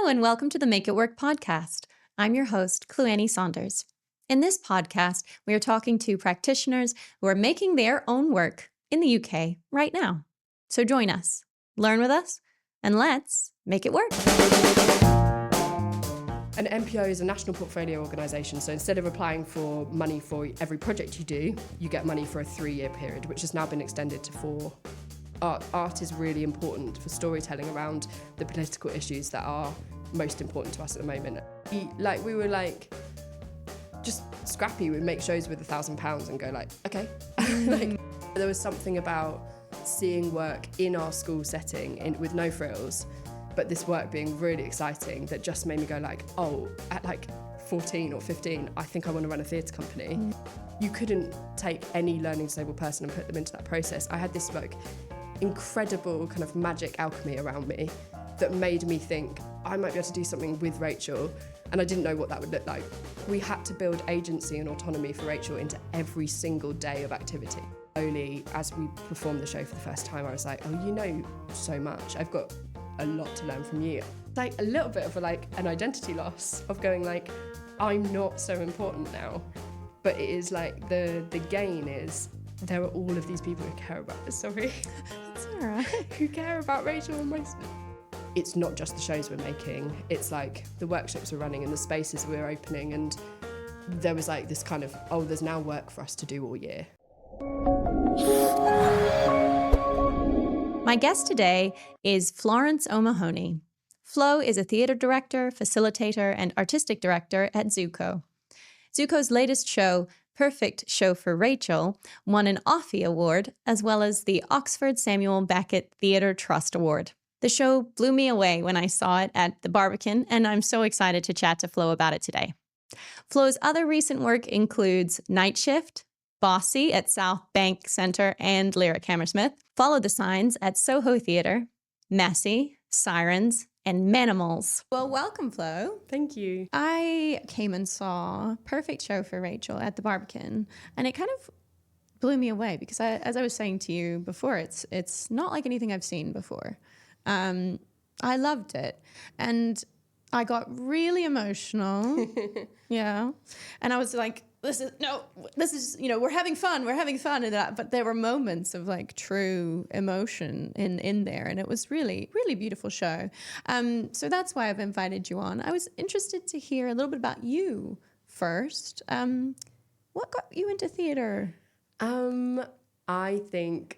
Hello and welcome to the Make It Work podcast. I'm your host, Flo Saunders. In this podcast, we are talking to practitioners who are making their own work in the UK right now. So join us, learn with us, and let's make it work. An NPO is a national portfolio organisation, so instead of applying for money for every project you do, you get money for a 3-year period, which has now been extended to 4. Art is really important for storytelling around the political issues that are most important to us at the moment. We were just Scrappy would make shows with £1,000 and go okay. There was something about seeing work in our school setting with no frills, but this work being really exciting that just made me go at 14 or 15, I think I want to run a theatre company. You couldn't take any learning disabled person and put them into that process. I had this incredible kind of magic alchemy around me that made me think I might be able to do something with Rachel, and I didn't know what that would look like. We had to build agency and autonomy for Rachel into every single day of activity. Slowly, as we performed the show for the first time, I was like, oh, you know so much. I've got a lot to learn from you. A little bit of an identity loss of going I'm not so important now. But it is the gain is there are all of these people who care about this, sorry. That's all right. Who care about Rachel and myself. It's not just the shows we're making, it's the workshops we're running and the spaces we're opening, and there was this kind of, there's now work for us to do all year. My guest today is Florence O'Mahoney. Flo is a theatre director, facilitator, and artistic director at ZooCo. ZooCo's latest show, Perfect Show for Rachel, won an OFFIE Award, as well as the Oxford Samuel Beckett Theatre Trust Award. The show blew me away when I saw it at the Barbican, and I'm so excited to chat to Flo about it today. Flo's other recent work includes Night Shift, Bossy at South Bank Centre and Lyric Hammersmith, Follow the Signs at Soho Theatre, Messy, Sirens, and Manimals. Well, welcome, Flo. Thank you. I came and saw Perfect Show for Rachel at the Barbican, and it kind of blew me away because, as I was saying to you before, it's not like anything I've seen before. I loved it, and I got really emotional. Yeah, and I was like, this is we're having fun, but there were moments of true emotion in there, and it was really, really beautiful show. So that's why I've invited you on. I was interested to hear a little bit about you first. What got you into theatre? I think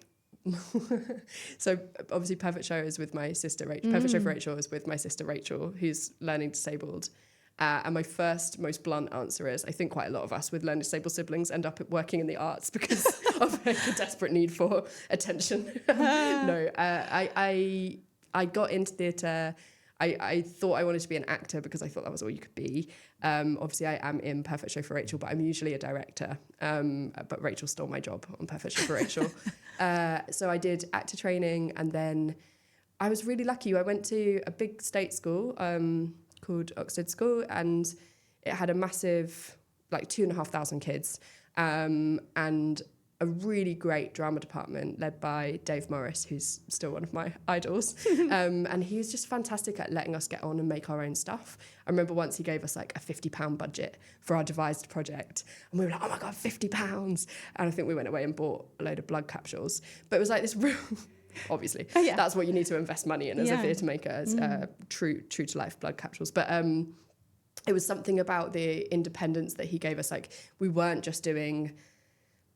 so obviously Perfect Show is with my sister Rachel. Perfect Show for Rachel is with my sister Rachel, who's learning disabled. And my first, most blunt answer is, I think quite a lot of us with learning disabled siblings end up working in the arts because of a desperate need for attention. No, I got into theatre. I thought I wanted to be an actor because I thought that was all you could be. Obviously, I am in Perfect Show for Rachel, but I'm usually a director. But Rachel stole my job on Perfect Show for Rachel. So I did actor training, and then I was really lucky. I went to a big state school called Oxford School, and it had a massive 2,500 kids, and a really great drama department led by Dave Morris, who's still one of my idols. And he was just fantastic at letting us get on and make our own stuff. I remember once he gave us a £50 budget for our devised project, and we were oh my God, £50. And I think we went away and bought a load of blood capsules. But it was this real, obviously, that's what you need to invest money in as a theatre maker, as true to life blood capsules. But it was something about the independence that he gave us. We weren't just doing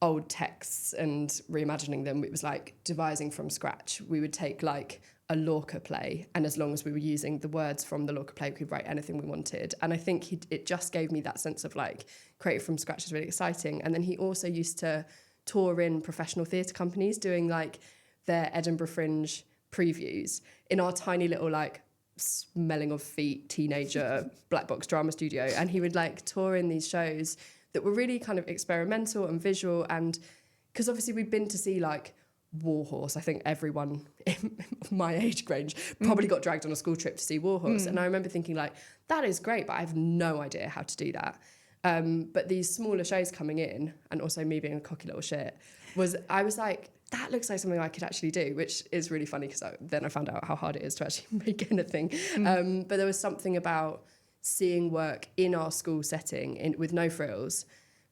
old texts and reimagining them. It was devising from scratch. We would take a Lorca play, and as long as we were using the words from the Lorca play, we could write anything we wanted. And I think it just gave me that sense of creating from scratch is really exciting. And then he also used to tour in professional theatre companies doing their Edinburgh Fringe previews in our tiny little smelling of feet teenager black box drama studio. And he would tour in these shows that were really kind of experimental and visual, and because obviously we'd been to see Warhorse. I think everyone in my age range probably got dragged on a school trip to see Warhorse, and I remember thinking that is great, but I have no idea how to do that. But these smaller shows coming in, and also me being a cocky little shit, I was that looks like something I could actually do, which is really funny because then I found out how hard it is to actually make anything. But there was something about seeing work in our school setting with no frills,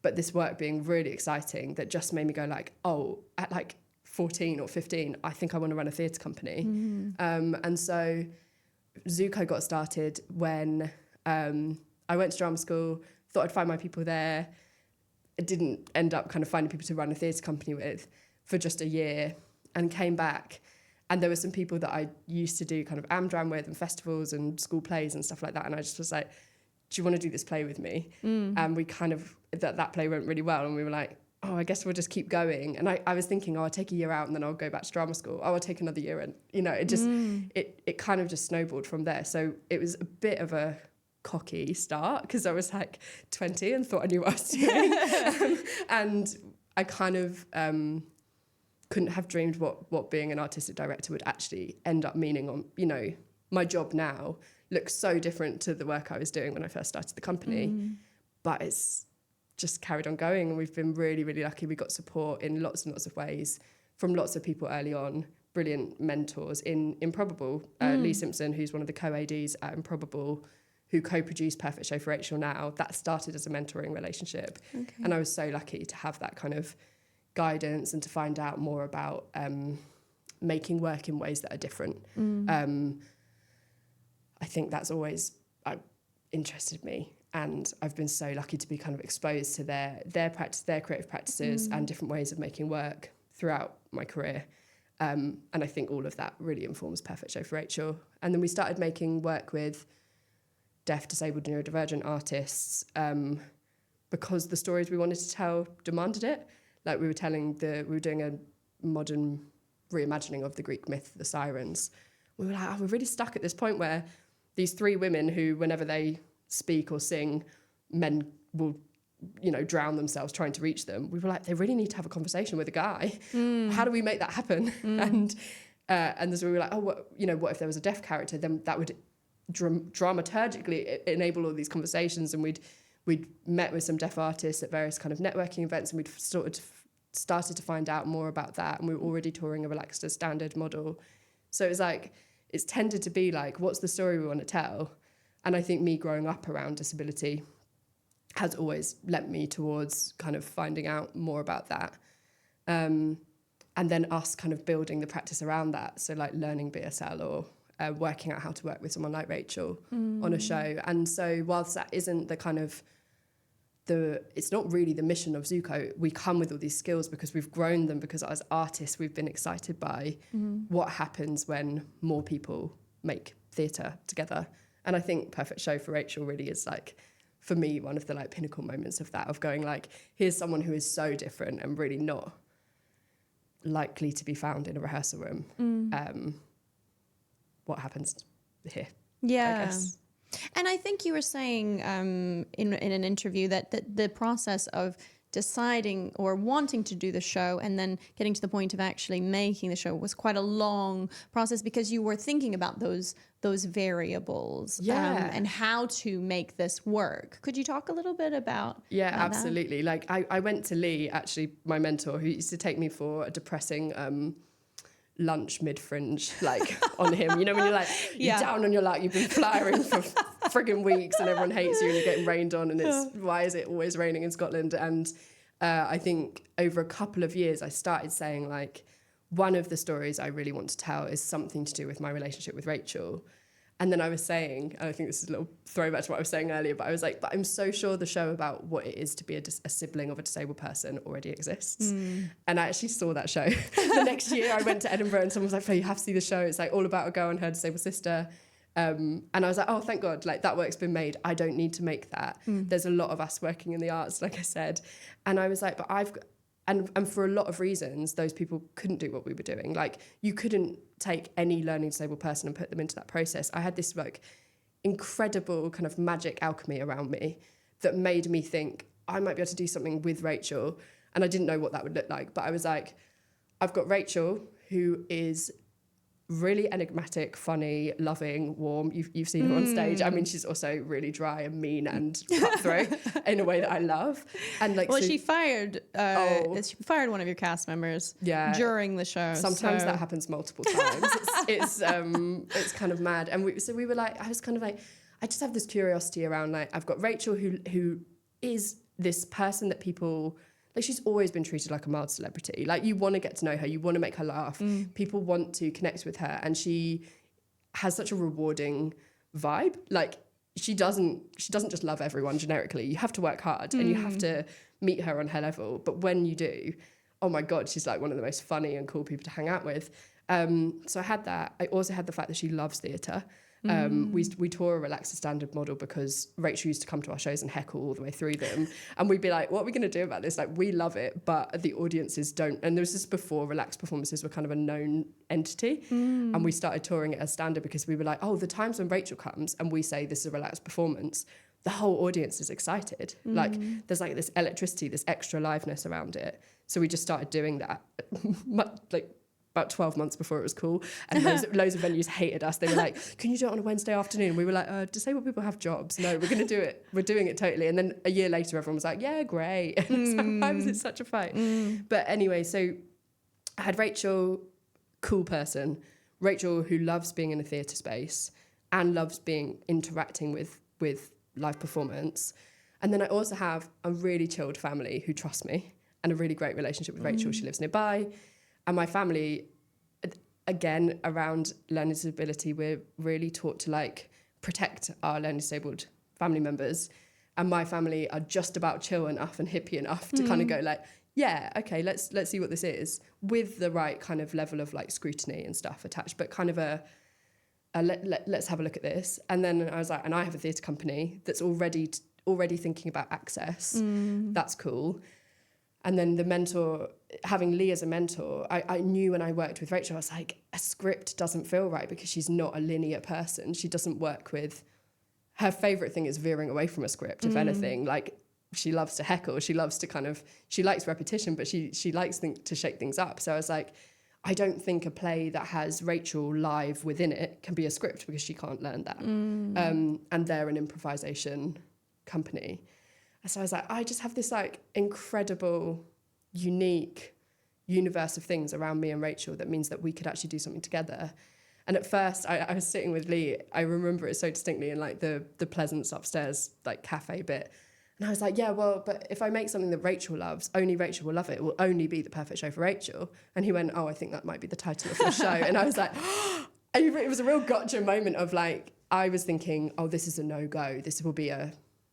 but this work being really exciting that just made me go like, oh, at like 14 or 15, I think I want to run a theatre company. And so ZooCo got started when I went to drama school, thought I'd find my people there. I didn't end up kind of finding people to run a theatre company with for just a year, and came back. And there were some people that I used to do kind of Amdram with and festivals and school plays and stuff like that. And I just was like, do you want to do this play with me? And we kind of, that play went really well. And we were like, oh, I guess we'll just keep going. And I was thinking, oh, I'll take a year out and then I'll go back to drama school. Oh, I'll take another year. And, you know, it just, it kind of just snowballed from there. So it was a bit of a cocky start because I was like 20 and thought I knew what I was doing. And I kind of couldn't have dreamed what being an artistic director would actually end up meaning on, you know, my job now looks so different to the work I was doing when I first started the company. But it's just carried on going, and we've been really, really lucky. We got support in lots and lots of ways from lots of people early on, brilliant mentors in Improbable. Lee Simpson, who's one of the co-ADs at Improbable, who co-produced Perfect Show for Rachel now, that started as a mentoring relationship. And I was so lucky to have that kind of guidance and to find out more about making work in ways that are different. I think that's always interested me, and I've been so lucky to be kind of exposed to their practice, their creative practices and different ways of making work throughout my career. And I think all of that really informs Perfect Show for Rachel. And then we started making work with deaf, disabled, neurodivergent artists because the stories we wanted to tell demanded it. Like we were doing a modern reimagining of the Greek myth, the Sirens. We were like, oh, we're really stuck at this point where these three women who, whenever they speak or sing, men will, you know, drown themselves trying to reach them. We were like, they really need to have a conversation with a guy. How do we make that happen? And so we were like, oh, what if there was a deaf character? Then that would dramaturgically enable all these conversations. And we'd met with some deaf artists at various kind of networking events, and we'd started to find out more about that. And we were already touring a relaxed as standard model. So it was like, it's tended to be like, what's the story we want to tell? And I think me growing up around disability has always led me towards kind of finding out more about that. And then us kind of building the practice around that. So like learning BSL or working out how to work with someone like Rachel on a show. And so whilst that isn't the kind of it's not really the mission of ZooCo, we come with all these skills because we've grown them, because as artists we've been excited by what happens when more people make theatre together. And I think Perfect Show for Rachel really is like, for me, one of the like pinnacle moments of that, of going like, here's someone who is so different and really not likely to be found in a rehearsal room. What happens here? Yeah. I guess. And I think you were saying in an interview that the process of deciding or wanting to do the show and then getting to the point of actually making the show was quite a long process, because you were thinking about those variables and how to make this work. Could you talk a little bit about absolutely. Like I went to Lee, actually my mentor, who used to take me for a depressing lunch mid-fringe, like on him, you know, when you're like you're down on your luck, you've been flying for frigging weeks and everyone hates you and you're getting rained on, and it's why is it always raining in Scotland? And I think over a couple of years I started saying like, one of the stories I really want to tell is something to do with my relationship with Rachel. And then I was saying, and I think this is a little throwback to what I was saying earlier, but I was like, but I'm so sure the show about what it is to be a sibling of a disabled person already exists. And I actually saw that show. The next year I went to Edinburgh and someone was like, Flo, you have to see the show. It's like all about a girl and her disabled sister. And I was like, oh, thank God, like that work's been made. I don't need to make that. There's a lot of us working in the arts, like I said. And I was like, but and for a lot of reasons, those people couldn't do what we were doing. Like you couldn't take any learning disabled person and put them into that process. I had this like incredible kind of magic alchemy around me that made me think I might be able to do something with Rachel. And I didn't know what that would look like. But I was like, I've got Rachel, who is really enigmatic, funny, loving, warm. You've seen her on stage. I mean, she's also really dry and mean and cutthroat in a way that I love. And like, well, she fired one of your cast members during the show. Sometimes that happens multiple times. It's kind of mad. And we were like, I was kind of like, I just have this curiosity around, like, I've got Rachel who is this person that people, like, she's always been treated like a mild celebrity. Like, you want to get to know her, you want to make her laugh. People want to connect with her, and she has such a rewarding vibe. Like, she doesn't just love everyone generically. You have to work hard and you have to meet her on her level. But when you do, oh my God, she's like one of the most funny and cool people to hang out with. So I had that. I also had the fact that she loves theatre. We tore a relaxed standard model because Rachel used to come to our shows and heckle all the way through them, and we'd be like, what are we going to do about this? Like, we love it, but the audiences don't. And there was this before relaxed performances were kind of a known entity, and we started touring it as standard because we were like, oh, the times when Rachel comes and we say this is a relaxed performance, the whole audience is excited. Like, there's like this electricity, this extra liveness around it. So we just started doing that like about 12 months before it was cool, and loads of venues hated us. They were like, can you do it on a Wednesday afternoon? We were like, disabled people have jobs. No, we're going to do it. We're doing it totally. And then a year later, everyone was like, yeah, great. And it's like, why was it such a fight? But anyway, so I had Rachel, cool person, Rachel who loves being in a theatre space and loves interacting with live performance. And then I also have a really chilled family who trust me and a really great relationship with Rachel. She lives nearby. And my family, again, around learning disability, we're really taught to like protect our learning disabled family members. And my family are just about chill enough and hippie enough to kind of go like, yeah, okay, let's see what this is, with the right kind of level of like scrutiny and stuff attached, but kind of let's have a look at this. And then I was like, and I have a theatre company that's already thinking about access. That's cool. And then the mentor, having Lee as a mentor, I knew when I worked with Rachel, I was like, a script doesn't feel right because she's not a linear person. She doesn't work with, her favourite thing is veering away from a script, if anything. Like, she loves to heckle, she loves to she likes repetition, but she likes to shake things up. So I was like, I don't think a play that has Rachel live within it can be a script because she can't learn that. And they're an improvisation company. So I was like, I just have this like incredible, unique universe of things around me and Rachel that means that we could actually do something together. And at first I was sitting with Lee, I remember it so distinctly in like the Pleasance upstairs, like cafe bit. And I was like, yeah, well, but if I make something that Rachel loves, only Rachel will love it. It will only be the perfect show for Rachel. And he went, oh, I think that might be the title of the show. And I was like, it was a real gotcha moment of like, I was thinking, oh, this is a no-go. This will be a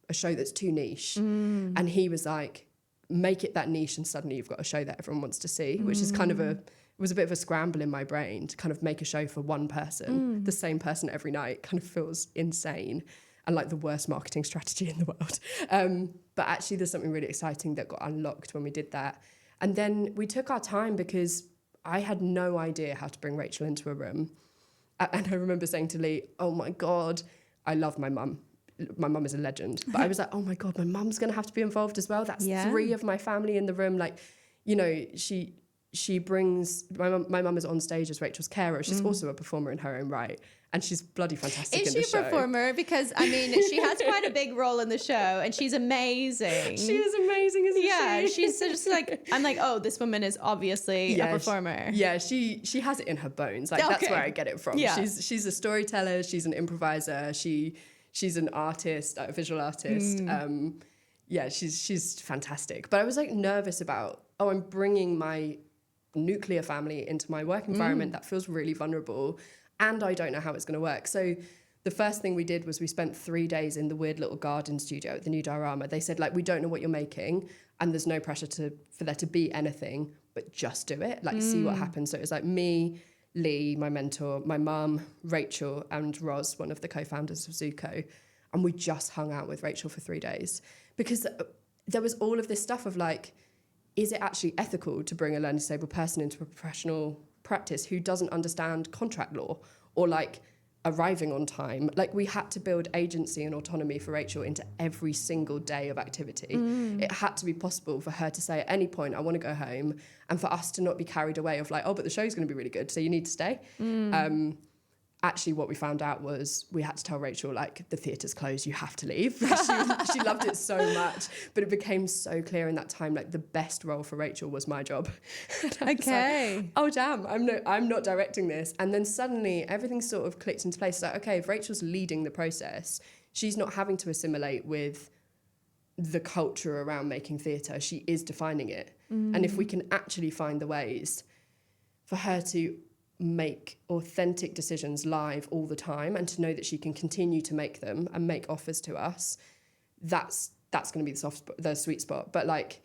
show that's too niche. And he was like, make it that niche and suddenly you've got a show that everyone wants to see, which is kind of it was a bit of a scramble in my brain to kind of make a show for one person, the same person every night. Kind of feels insane and like the worst marketing strategy in the world. But actually there's something really exciting that got unlocked when we did that. And then we took our time because I had no idea how to bring Rachel into a room. And I remember saying to Lee, oh my God, I love my mum. My mum is a legend. But I was like, oh my God, my mum's going to have to be involved as well. That's 3 of my family in the room. Like, you know, she brings, my mum is on stage as Rachel's carer. She's also a performer in her own right. And she's bloody fantastic in the show. Is she a performer? Because, I mean, she has quite a big role in the show and she's amazing. She is amazing, isn't she? Yeah, she's just like, I'm like, oh, this woman is obviously a performer. She has it in her bones. Like, that's where I get it from. Yeah. She's a storyteller. She's an improviser. She's an artist, a visual artist. She's fantastic. But I was like nervous about, I'm bringing my nuclear family into my work environment that feels really vulnerable and I don't know how it's going to work. So the first thing we did was we spent 3 days in the weird little garden studio at the New Diorama. They said, like, we don't know what you're making and there's no pressure for there to be anything, but just do it, like see what happens. So it was like me, Lee, my mentor, my mum, Rachel, and Roz, one of the co-founders of ZooCo. And we just hung out with Rachel for 3 days because there was all of this stuff of like, is it actually ethical to bring a learning disabled person into a professional practice who doesn't understand contract law or like arriving on time. Like, we had to build agency and autonomy for Rachel into every single day of activity. It had to be possible for her to say at any point, I want to go home, and for us to not be carried away of like, oh, but the show's going to be really good, so you need to stay. Actually, what we found out was we had to tell Rachel, like, the theatre's closed, you have to leave. She loved it so much, but it became so clear in that time, like, the best role for Rachel was my job. Okay. Like, oh damn, I'm not directing this. And then suddenly everything sort of clicked into place. Like, okay, if Rachel's leading the process, she's not having to assimilate with the culture around making theatre. She is defining it. And if we can actually find the ways for her to make authentic decisions live all the time, and to know that she can continue to make them and make offers to us, that's going to be the sweet spot. But like,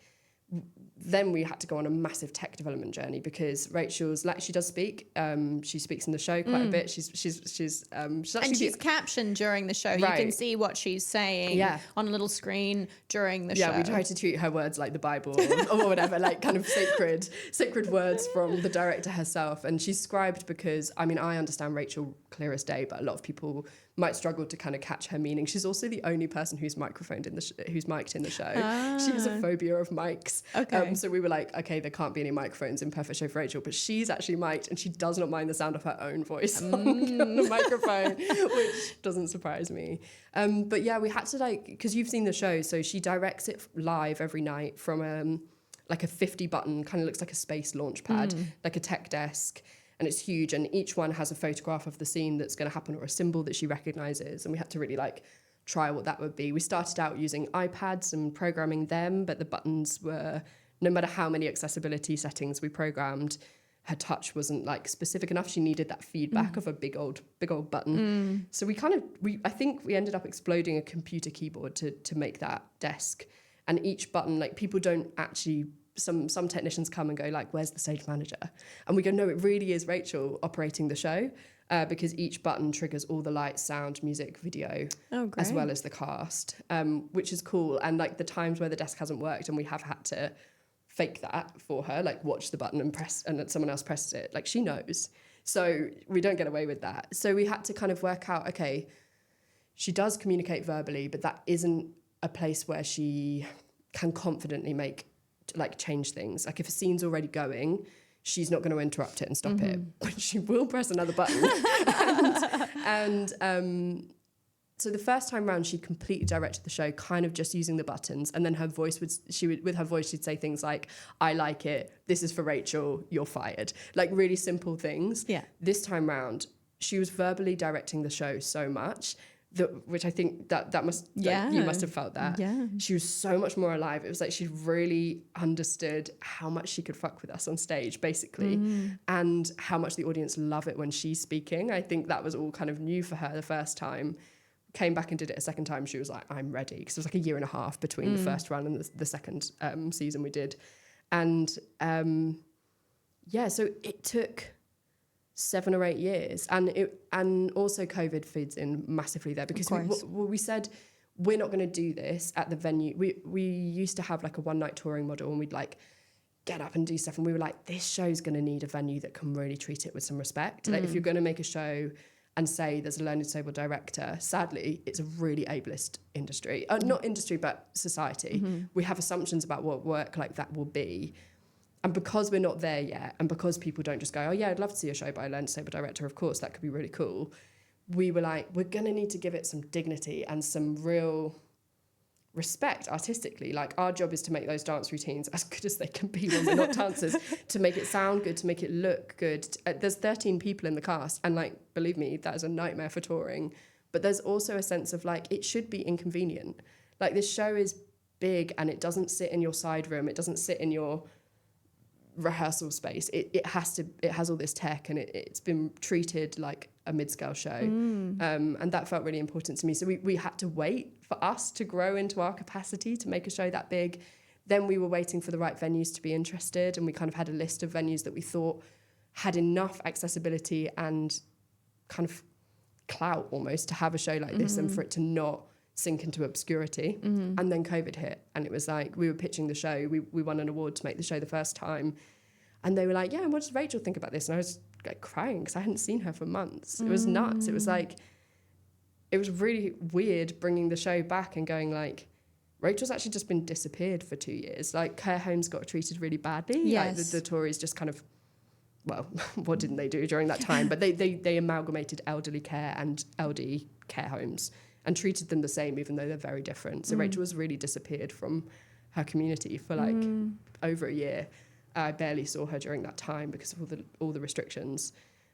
then we had to go on a massive tech development journey, because Rachel's, like, she does speak. She speaks in the show quite a bit. She's actually, and she's captioned during the show. Right. You can see what she's saying on a little screen during the show. Yeah, we try to treat her words like the Bible or whatever, like kind of sacred words from the director herself. And she's scribed because, I mean, I understand Rachel clear as day, but a lot of people might struggle to kind of catch her meaning. She's also the only person who's mic'd in the show. She has a phobia of mics. Okay. So we were like, okay, there can't be any microphones in Perfect Show for Rachel, but she's actually mic'd, and she does not mind the sound of her own voice on the microphone, which doesn't surprise me. But yeah, we had to, like, because you've seen the show, so she directs it live every night from like a 50 button, kind of looks like a space launch pad, like a tech desk. And it's huge, and each one has a photograph of the scene that's going to happen, or a symbol that she recognises. And we had to really, like, try what that would be. We started out using iPads and programming them, but the buttons were, no matter how many accessibility settings we programmed, her touch wasn't, like, specific enough. She needed that feedback of a big old button. So I think we ended up exploding a computer keyboard to make that desk. And each button, like, people don't actually, some technicians come and go, like, where's the stage manager? And we go, no, it really is Rachel operating the show, because each button triggers all the lights, sound, music, video, as well as the cast, which is cool. And, like, the times where the desk hasn't worked and we have had to fake that for her, like, watch the button and press, and someone else presses it, like, she knows. So we don't get away with that. So we had to kind of work out, okay, she does communicate verbally, but that isn't a place where she can confidently change things. Like, if a scene's already going, she's not going to interrupt it and stop it, but she will press another button. and so the first time round, she completely directed the show, kind of just using the buttons, and then with her voice she'd say things like, I like it, this is for Rachel, you're fired, like really simple things. This time round, she was verbally directing the show so much, which I think that must, like, you must have felt that. She was so much more alive. It was like she really understood how much she could fuck with us on stage, basically, and how much the audience love it when she's speaking. I think that was all kind of new for her the first time. Came back and did it a second time. She was like, I'm ready, because it was like a year and a half between the first run and the second season we did. And so it took 7 or 8 years, and also COVID feeds in massively there, because we said we're not going to do this at the venue. We used to have like a one night touring model, and we'd like get up and do stuff, and we were like, this show's going to need a venue that can really treat it with some respect. Like, if you're going to make a show and say there's a learning disabled director, sadly it's a really ableist industry, not industry but society. We have assumptions about what work like that will be. And because we're not there yet, and because people don't just go, oh yeah, I'd love to see a show by a learning disabled director, of course, that could be really cool. We were like, we're going to need to give it some dignity and some real respect artistically. Like, our job is to make those dance routines as good as they can be when we're not dancers, to make it sound good, to make it look good. There's 13 people in the cast, and, like, believe me, that is a nightmare for touring. But there's also a sense of, like, it should be inconvenient. Like, this show is big, and it doesn't sit in your side room, it doesn't sit in your rehearsal space. It has all this tech, and it's been treated like a mid-scale show, and that felt really important to me. So we had to wait for us to grow into our capacity to make a show that big. Then we were waiting for the right venues to be interested, and we kind of had a list of venues that we thought had enough accessibility and kind of clout almost to have a show like this, and for it to not sink into obscurity. And then COVID hit, and it was like, we were pitching the show, we won an award to make the show the first time, And they were like, yeah, what does Rachel think about this? And I was like crying because I hadn't seen her for months. It was nuts. It was like, it was really weird bringing the show back and going like, Rachel's actually just been disappeared for 2 years. Like, care homes got treated really badly. Yes. Like the Tories just kind of, well, what didn't they do during that time? But they amalgamated elderly care and LD care homes and treated them the same, even though they're very different. So Rachel was really disappeared from her community for like over a year. I barely saw her during that time because of all the restrictions.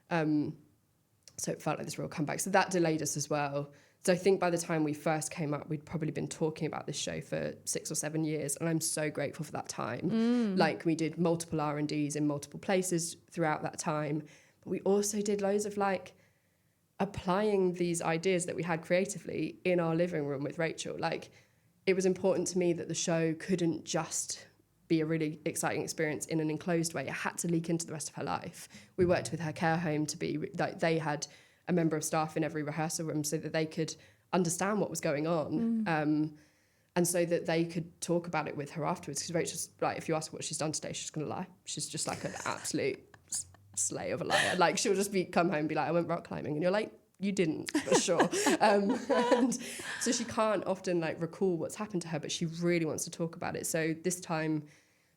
So it felt like this real comeback. So that delayed us as well. So I think by the time we first came up, we'd probably been talking about this show for 6 or 7 years, and I'm so grateful for that time. Like, we did multiple R&Ds in multiple places throughout that time, but we also did loads of like applying these ideas that we had creatively in our living room with Rachel. Like, it was important to me that the show couldn't just be a really exciting experience in an enclosed way. It had to leak into the rest of her life. We worked with her care home to be like, they had a member of staff in every rehearsal room so that they could understand what was going on, and so that they could talk about it with her afterwards. Because Rachel's like, if you ask her what she's done today, she's going to lie. She's just like an absolute slay of a liar. Like, she'll just come home and be like, I went rock climbing, and you're like, you didn't, for sure. And so she can't often like recall what's happened to her, but she really wants to talk about it. So this time,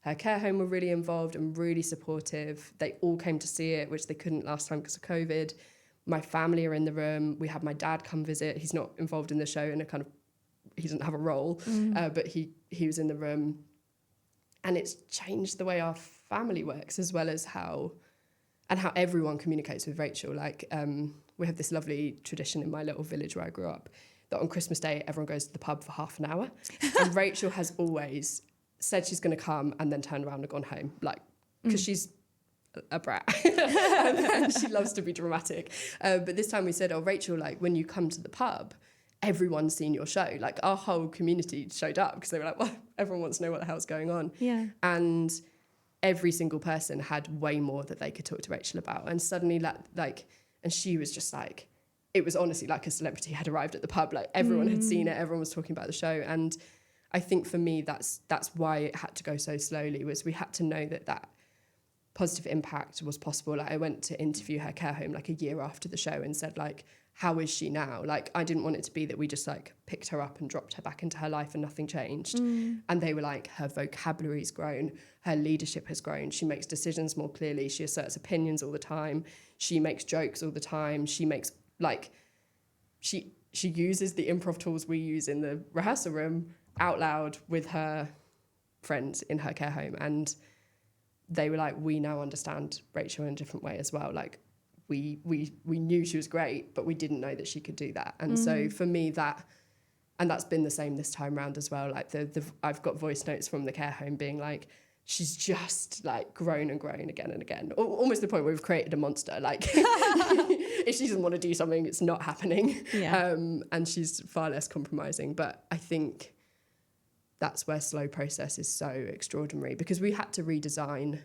her care home were really involved and really supportive. They all came to see it, which they couldn't last time because of COVID. My family are in the room. We had my dad come visit. He's not involved in the show in a kind of, he doesn't have a role, but he was in the room. And it's changed the way our family works, as well as how everyone communicates with Rachel. Like, we have this lovely tradition in my little village where I grew up, that on Christmas Day, everyone goes to the pub for half an hour. And Rachel has always said she's going to come and then turned around and gone home, like, because she's a brat and she loves to be dramatic. But this time we said, oh, Rachel, like, when you come to the pub, everyone's seen your show. Like, our whole community showed up because they were like, well, everyone wants to know what the hell's going on. Yeah. And every single person had way more that they could talk to Rachel about. And suddenly, like, and she was just like, it was honestly like a celebrity had arrived at the pub. Like, everyone had seen it, everyone was talking about the show. And I think for me, that's why it had to go so slowly, was we had to know that positive impact was possible. Like, I went to interview her care home like a year after the show and said, like, how is she now? Like, I didn't want it to be that we just like picked her up and dropped her back into her life and nothing changed. And they were like, her vocabulary's grown, her leadership has grown, she makes decisions more clearly, she asserts opinions all the time, she makes jokes all the time, she makes like, she uses the improv tools we use in the rehearsal room out loud with her friends in her care home. And they were like, we now understand Rachel in a different way as well. Like, we knew she was great, but we didn't know that she could do that. And so for me, that's been the same this time round as well. Like, I've got voice notes from the care home being like, she's just like grown and grown again and again, almost to the point where we've created a monster. Like, if she doesn't want to do something, it's not happening. Yeah. And she's far less compromising. But I think that's where slow process is so extraordinary, because we had to redesign.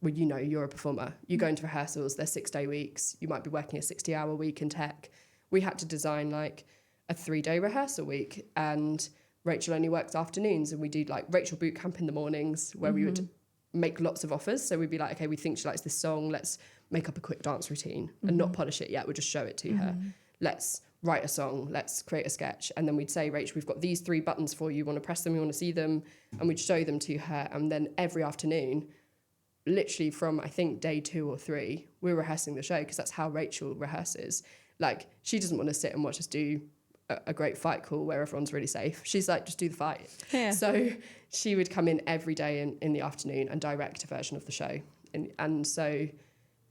Well, you know, you're a performer. You go into rehearsals, they're 6-day weeks. You might be working a 60-hour week in tech. We had to design like a 3-day rehearsal week, and Rachel only works afternoons, and we do like Rachel boot camp in the mornings where we would make lots of offers. So we'd be like, okay, we think she likes this song. Let's make up a quick dance routine and not polish it yet. We'll just show it to her. Let's write a song. Let's create a sketch. And then we'd say, Rachel, we've got these 3 buttons for you. You want to press them, you want to see them. And we'd show them to her. And then every afternoon, literally from I think day 2 or 3, we're rehearsing the show, because that's how Rachel rehearses. Like, she doesn't want to sit and watch us do a great fight call where everyone's really safe. She's like, just do the fight. Yeah. So she would come in every day in the afternoon and direct a version of the show. And so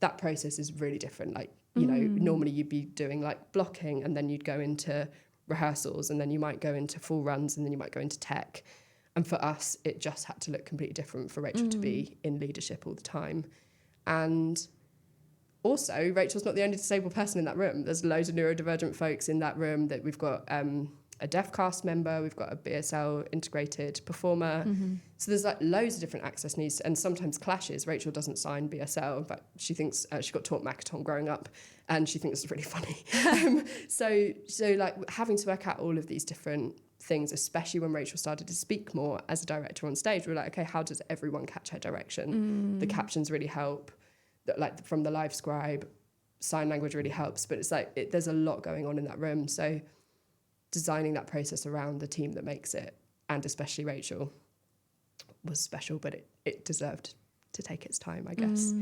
that process is really different. Like, you know, normally you'd be doing like blocking, and then you'd go into rehearsals, and then you might go into full runs, and then you might go into tech. And for us, it just had to look completely different for Rachel to be in leadership all the time. And also, Rachel's not the only disabled person in that room. There's loads of neurodivergent folks in that room. That we've got a deaf cast member, we've got a BSL integrated performer. So there's like loads of different access needs, and sometimes clashes. Rachel doesn't sign BSL, but she thinks she got taught Makaton growing up, and she thinks it's really funny. So like having to work out all of these different things, especially when Rachel started to speak more as a director on stage. We were like, okay, how does everyone catch her direction? The captions really help, like from the live scribe, sign language really helps, but it's like there's a lot going on in that room. So designing that process around the team that makes it, and especially Rachel, was special, but it deserved to take its time, I guess.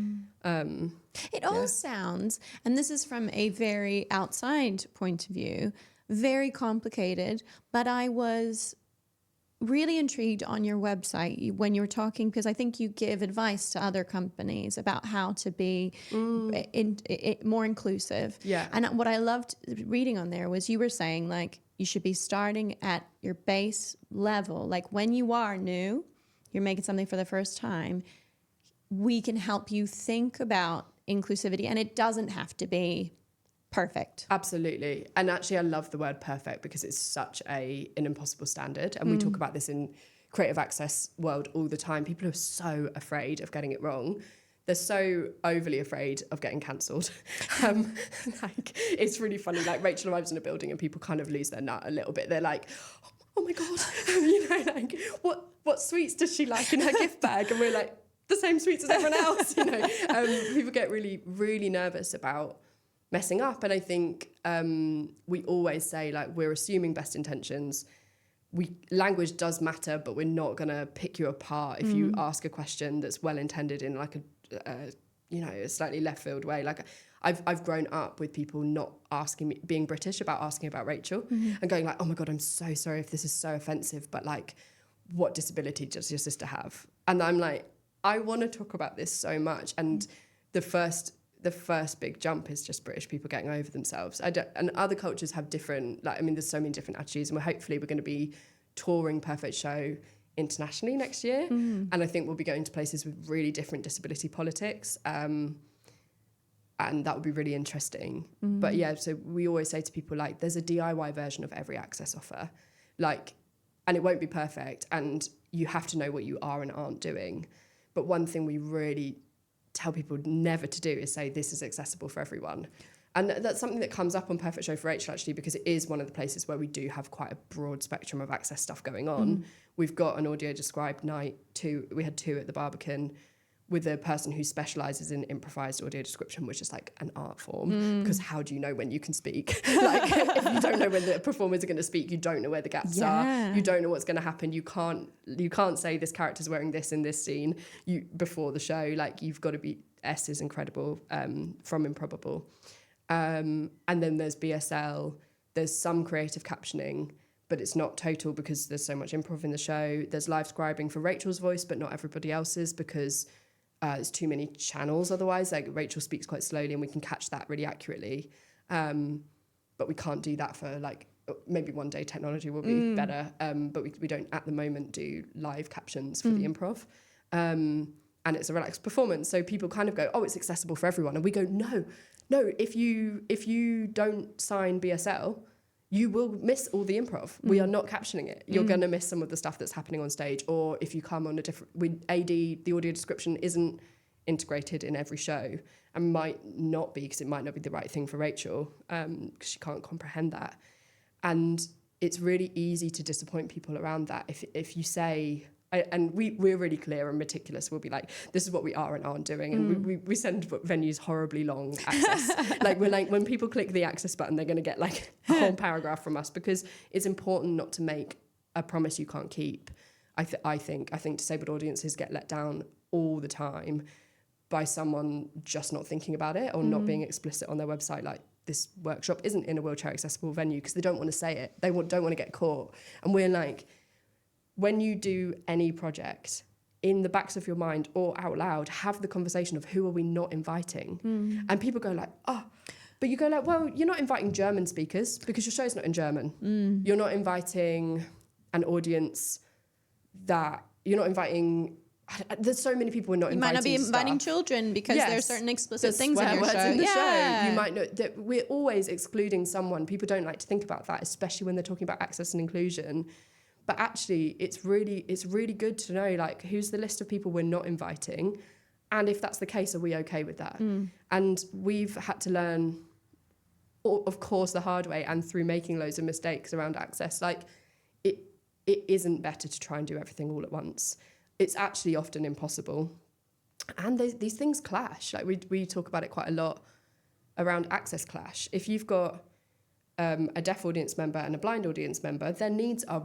It all sounds, and this is from a very outside point of view, very complicated, but I was really intrigued on your website when you were talking, because I think you give advice to other companies about how to be more inclusive. Yeah. And what I loved reading on there was you were saying, like, you should be starting at your base level. Like, when you are new, you're making something for the first time, we can help you think about inclusivity, and it doesn't have to be perfect. Absolutely. And actually, I love the word perfect because it's such an impossible standard. And we talk about this in creative access world all the time. People are so afraid of getting it wrong. They're so overly afraid of getting cancelled. Like, it's really funny. Like, Rachel arrives in a building and people kind of lose their nut a little bit. They're like, oh my God, you know, like, what sweets does she like in her gift bag? And we're like, the same sweets as everyone else, you know. People get really, really nervous about messing up. And I think we always say, like, we're assuming best intentions. Language does matter, but we're not going to pick you apart if you ask a question that's well intended in like a slightly left field way. Like, I've grown up with people not asking me, being British, about asking about Rachel and going like, oh my God, I'm so sorry if this is so offensive, but like, what disability does your sister have? And I'm like, I want to talk about this so much. And the first big jump is just British people getting over themselves. And other cultures have different, like, I mean, there's so many different attitudes, and we're going to be touring Perfect Show internationally next year. And I think we'll be going to places with really different disability politics. And that would be really interesting. But yeah, so we always say to people, like, there's a DIY version of every access offer, like, and it won't be perfect. And you have to know what you are and aren't doing. But one thing we really tell people never to do is say this is accessible for everyone. And that's something that comes up on Perfect Show for Rachel, actually, because it is one of the places where we do have quite a broad spectrum of access stuff going on. We've got an audio described night, we had 2 at the Barbican, with a person who specialises in improvised audio description, which is like an art form, because how do you know when you can speak? Like, if you don't know when the performers are going to speak, you don't know where the gaps are, you don't know what's going to happen, you can't say this character's wearing this in this scene before the show. Like, you've got to be, S is incredible, from Improbable. And then there's BSL, there's some creative captioning, but it's not total because there's so much improv in the show. There's live scribing for Rachel's voice, but not everybody else's, because there's too many channels otherwise. Like, Rachel speaks quite slowly and we can catch that really accurately. But we can't do that for, like, maybe one day technology will be better. But we don't at the moment do live captions for the improv. And it's a relaxed performance. So people kind of go, oh, it's accessible for everyone. And we go, no, if you don't sign BSL, you will miss all the improv. We are not captioning it. You're going to miss some of the stuff that's happening on stage. Or if you come on the audio description isn't integrated in every show, and might not be, because it might not be the right thing for Rachel, because she can't comprehend that. And it's really easy to disappoint people around that. If you say, and we're really clear and meticulous, we'll be like, this is what we are and aren't doing. And we send venues horribly long access. Like, we're like, when people click the access button, they're going to get like a whole paragraph from us, because it's important not to make a promise you can't keep. I think disabled audiences get let down all the time by someone just not thinking about it, or not being explicit on their website, like, this workshop isn't in a wheelchair accessible venue, because they don't want to say it. They don't want to get caught. And we're like, when you do any project, in the backs of your mind or out loud, have the conversation of who are we not inviting? And people go like, oh, but you go like, well, you're not inviting German speakers because your show's not in German. You're not inviting an audience you're not inviting, there's so many people we're not inviting. You might not be inviting children because there are certain explicit things in your words show. In the show. You might know that we're always excluding someone. People don't like to think about that, especially when they're talking about access and inclusion. But actually, it's really good to know, like, who's the list of people we're not inviting, and if that's the case, are we okay with that? And we've had to learn, of course, the hard way and through making loads of mistakes around access. Like, it isn't better to try and do everything all at once. It's actually often impossible. And these things clash. Like we talk about it quite a lot around access clash. If you've got a deaf audience member and a blind audience member, their needs are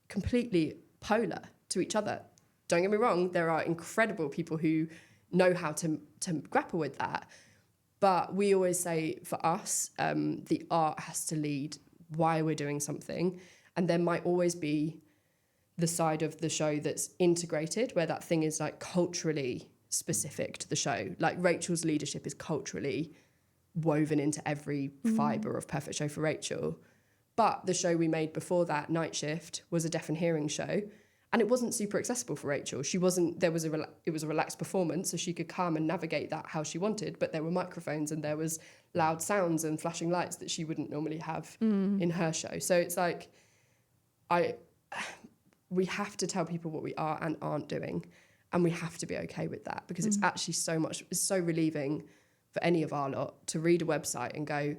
completely polar to each other. Don't get me wrong, there are incredible people who know how to grapple with that. But we always say for us, the art has to lead why we're doing something. And there might always be the side of the show that's integrated, where that thing is like culturally specific to the show. Like Rachel's leadership is culturally woven into every fibre of Perfect Show for Rachel. But the show we made before that, Night Shift, was a deaf and hearing show. And it wasn't super accessible for Rachel. It was a relaxed performance, so she could come and navigate that how she wanted. But there were microphones and there was loud sounds and flashing lights that she wouldn't normally have in her show. So it's like, we have to tell people what we are and aren't doing. And we have to be okay with that, because it's actually it's so relieving for any of our lot to read a website and go,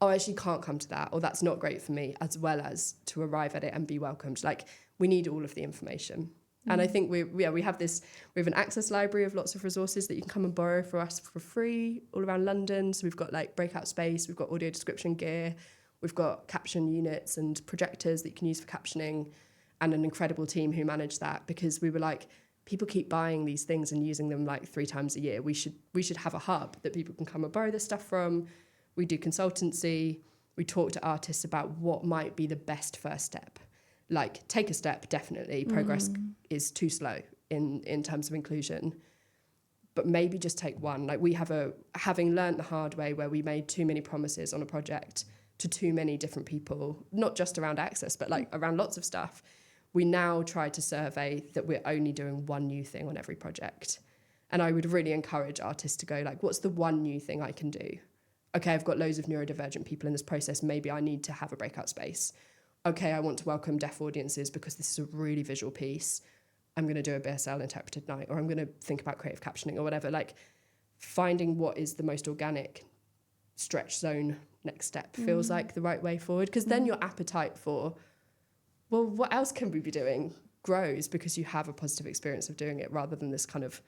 oh, I actually can't come to that, or that's not great for me, as well as to arrive at it and be welcomed. Like, we need all of the information. And I think we have an access library of lots of resources that you can come and borrow for us for free all around London. So we've got like breakout space, we've got audio description gear, we've got caption units and projectors that you can use for captioning, and an incredible team who manage that, because we were like, people keep buying these things and using them like 3 times a year. We should have a hub that people can come and borrow this stuff from. We do consultancy. We talk to artists about what might be the best first step. Like, take a step, definitely. Progress is too slow in terms of inclusion. But maybe just take one. Like, we have having learned the hard way where we made too many promises on a project to too many different people, not just around access, but like around lots of stuff. We now try to survey that we're only doing one new thing on every project. And I would really encourage artists to go like, what's the one new thing I can do? Okay, I've got loads of neurodivergent people in this process. Maybe I need to have a breakout space. Okay, I want to welcome deaf audiences because this is a really visual piece. I'm going to do a BSL interpreted night, or I'm going to think about creative captioning or whatever. Like, finding what is the most organic stretch zone next step feels like the right way forward, because then your appetite for, well, what else can we be doing grows, because you have a positive experience of doing it, rather than this kind of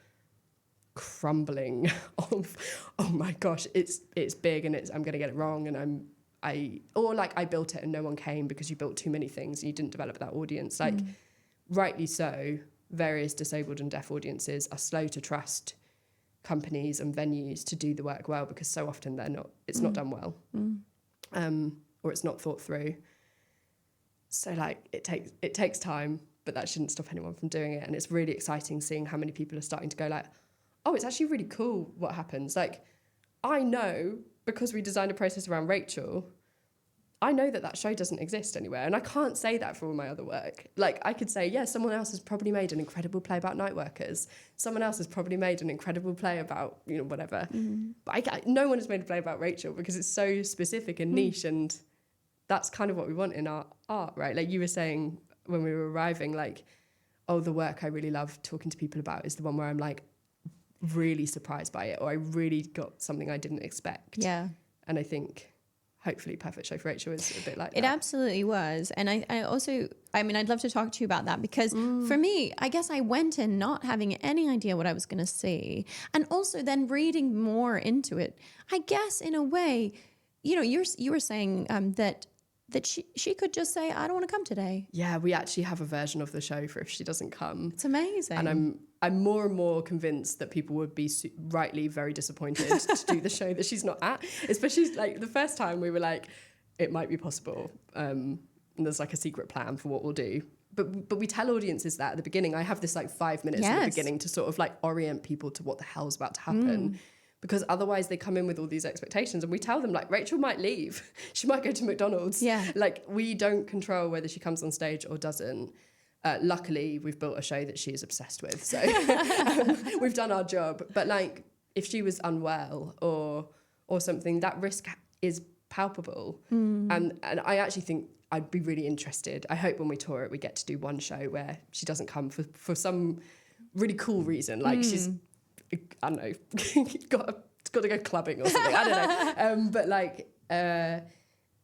crumbling of, oh my gosh, it's big and I'm going to get it wrong, and I built it and no one came because you built too many things and you didn't develop that audience. Like, rightly so, various disabled and deaf audiences are slow to trust companies and venues to do the work well, because so often it's not done well, or it's not thought through. So like, it takes time, but that shouldn't stop anyone from doing it. And it's really exciting seeing how many people are starting to go like, oh, it's actually really cool what happens. Like, I know, because we designed a process around Rachel, I know that show doesn't exist anywhere. And I can't say that for all my other work. Like, I could say, yeah, someone else has probably made an incredible play about night workers. Someone else has probably made an incredible play about, whatever. But no one has made a play about Rachel, because it's so specific and niche. And that's kind of what we want in our art, right? Like you were saying when we were arriving, like, oh, the work I really love talking to people about is the one where I'm like really surprised by it, or I really got something I didn't expect. Yeah. And I think hopefully Perfect Show for Rachel is a bit like that. It absolutely was. And I also, I'd love to talk to you about that, because for me, I guess I went in not having any idea what I was going to see. And also then reading more into it, I guess in a way, you were saying that she could just say, I don't want to come today. Yeah, we actually have a version of the show for if she doesn't come. It's amazing. And I'm more and more convinced that people would be rightly very disappointed to do the show that she's not at. Especially like the first time we were like, it might be possible. And there's like a secret plan for what we'll do. But we tell audiences that at the beginning. I have this like 5 minutes at the beginning to sort of like orient people to what the hell's about to happen. Because otherwise they come in with all these expectations, and we tell them like, Rachel might leave. She might go to McDonald's. Yeah. Like, we don't control whether she comes on stage or doesn't. Luckily, we've built a show that she is obsessed with. So we've done our job. But like, if she was unwell or something, that risk is palpable. And I actually think I'd be really interested. I hope when we tour it, we get to do one show where she doesn't come for some really cool reason. Like she's, I don't know, got to go clubbing or something. I don't know. But like,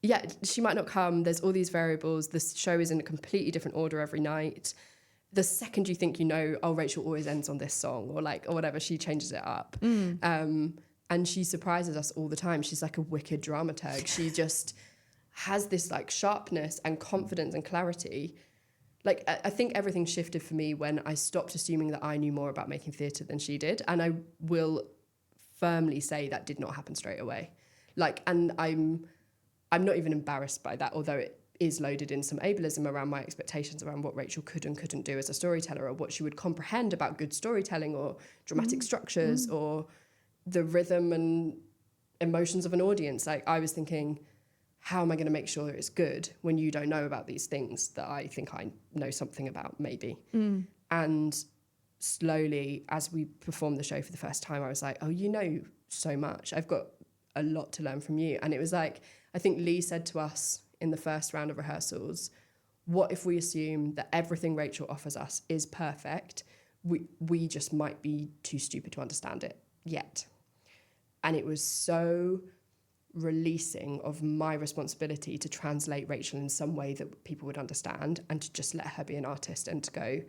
yeah, she might not come. There's all these variables. The show is in a completely different order every night. The second you think you know, oh, Rachel always ends on this song or whatever, she changes it up. And she surprises us all the time. She's like a wicked dramaturg. She just has this like sharpness and confidence and clarity. Like, I think everything shifted for me when I stopped assuming that I knew more about making theatre than she did. And I will firmly say that did not happen straight away. Like, and I'm not even embarrassed by that, although it is loaded in some ableism around my expectations around what Rachel could and couldn't do as a storyteller, or what she would comprehend about good storytelling or dramatic structures or the rhythm and emotions of an audience. Like, I was thinking, how am I going to make sure it's good when you don't know about these things that I think I know something about, maybe? And slowly, as we performed the show for the first time, I was like, oh, you know so much. I've got a lot to learn from you. And it was like, I think Lee said to us in the first round of rehearsals, what if we assume that everything Rachel offers us is perfect? We just might be too stupid to understand it yet. And it was so releasing of my responsibility to translate Rachel in some way that people would understand, and to just let her be an artist and to go,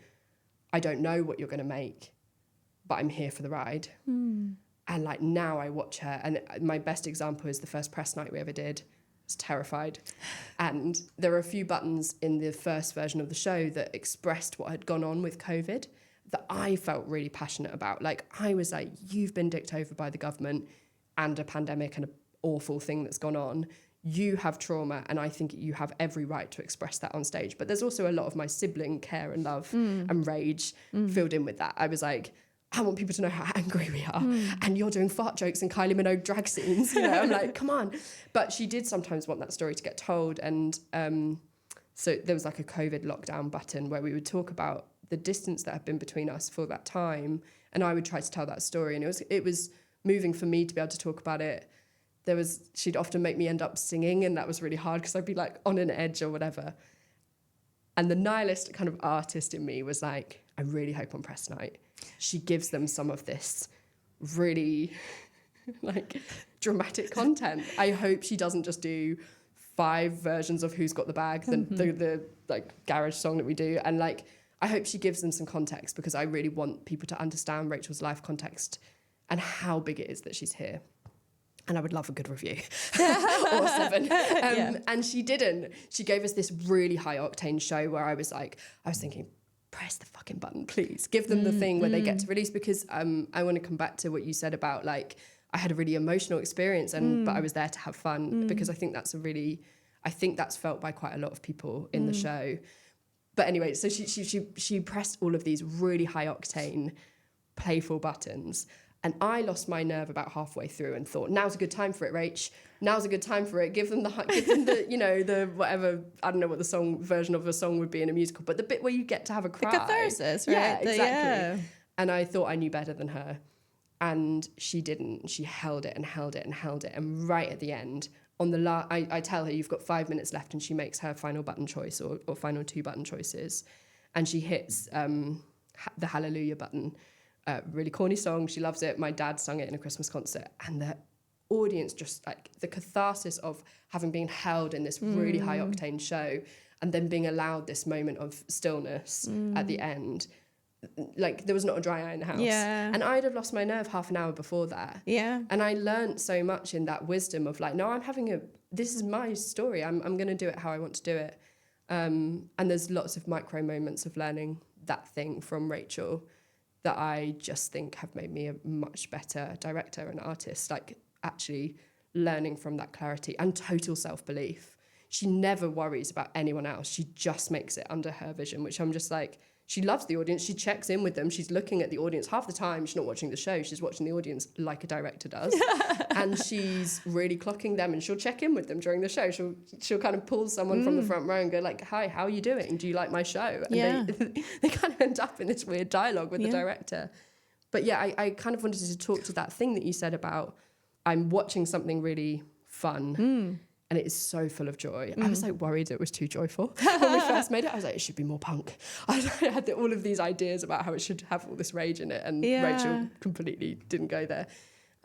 I don't know what you're going to make, but I'm here for the ride. And like, now I watch her, and my best example is the first press night we ever did. I was terrified. And there were a few buttons in the first version of the show that expressed what had gone on with COVID that I felt really passionate about. Like, I was like, you've been dicked over by the government and a pandemic and an awful thing that's gone on. You have trauma, and I think you have every right to express that on stage. But there's also a lot of my sibling care and love and rage filled in with that. I was like, I want people to know how angry we are, and you're doing fart jokes and Kylie Minogue drag scenes. You know, I'm like, come on. But she did sometimes want that story to get told, and so there was like a COVID lockdown button where we would talk about the distance that had been between us for that time, and I would try to tell that story, and it was moving for me to be able to talk about it. She'd often make me end up singing, and that was really hard because I'd be like on an edge or whatever. And the nihilist kind of artist in me was like, I really hope on press night she gives them some of this really like dramatic content. I hope she doesn't just do 5 versions of Who's Got the Bag, the like garage song that we do, and like, I hope she gives them some context, because I really want people to understand Rachel's life context and how big it is that she's here. And I would love a good review or 7. And she didn't. She gave us this really high octane show where I was thinking, press the fucking button, please. Give them the thing where they get to release, because I want to come back to what you said about, like, I had a really emotional experience, but I was there to have fun, because I think that's felt by quite a lot of people in the show. But anyway, so she pressed all of these really high octane, playful buttons. And I lost my nerve about halfway through and thought, now's a good time for it, Rach. Now's a good time for it. Give them the you know, the whatever, I don't know what the version of a song would be in a musical, but the bit where you get to have a cry. The catharsis, right? Yeah, exactly. And I thought I knew better than her. And she didn't. She held it and held it and held it. And right at the end, on the I tell her, you've got 5 minutes left, and she makes her final button choice or final 2 button choices. And she hits the Hallelujah button. Really corny song. She loves it. My dad sung it in a Christmas concert, and the audience just like the catharsis of having been held in this really high octane show, and then being allowed this moment of stillness at the end. Like, there was not a dry eye in the house. Yeah. And I'd have lost my nerve half an hour before that. Yeah. And I learned so much in that wisdom of like, no, this is my story. I'm going to do it how I want to do it. And there's lots of micro moments of learning that thing from Rachel that I just think have made me a much better director and artist, like actually learning from that clarity and total self-belief. She never worries about anyone else. She just makes it under her vision, which I'm just like, she loves the audience. She checks in with them. She's looking at the audience. Half the time, she's not watching the show. She's watching the audience like a director does. And she's really clocking them, and she'll check in with them during the show. She'll kind of pull someone from the front row and go like, hi, how are you doing? Do you like my show? And they kind of end up in this weird dialogue with the director. But yeah, I kind of wanted to talk to that thing that you said about, I'm watching something really fun. And it is so full of joy. I was like worried it was too joyful. When we first made it, I was like, it should be more punk. I had all of these ideas about how it should have all this rage in it, and Rachel completely didn't go there.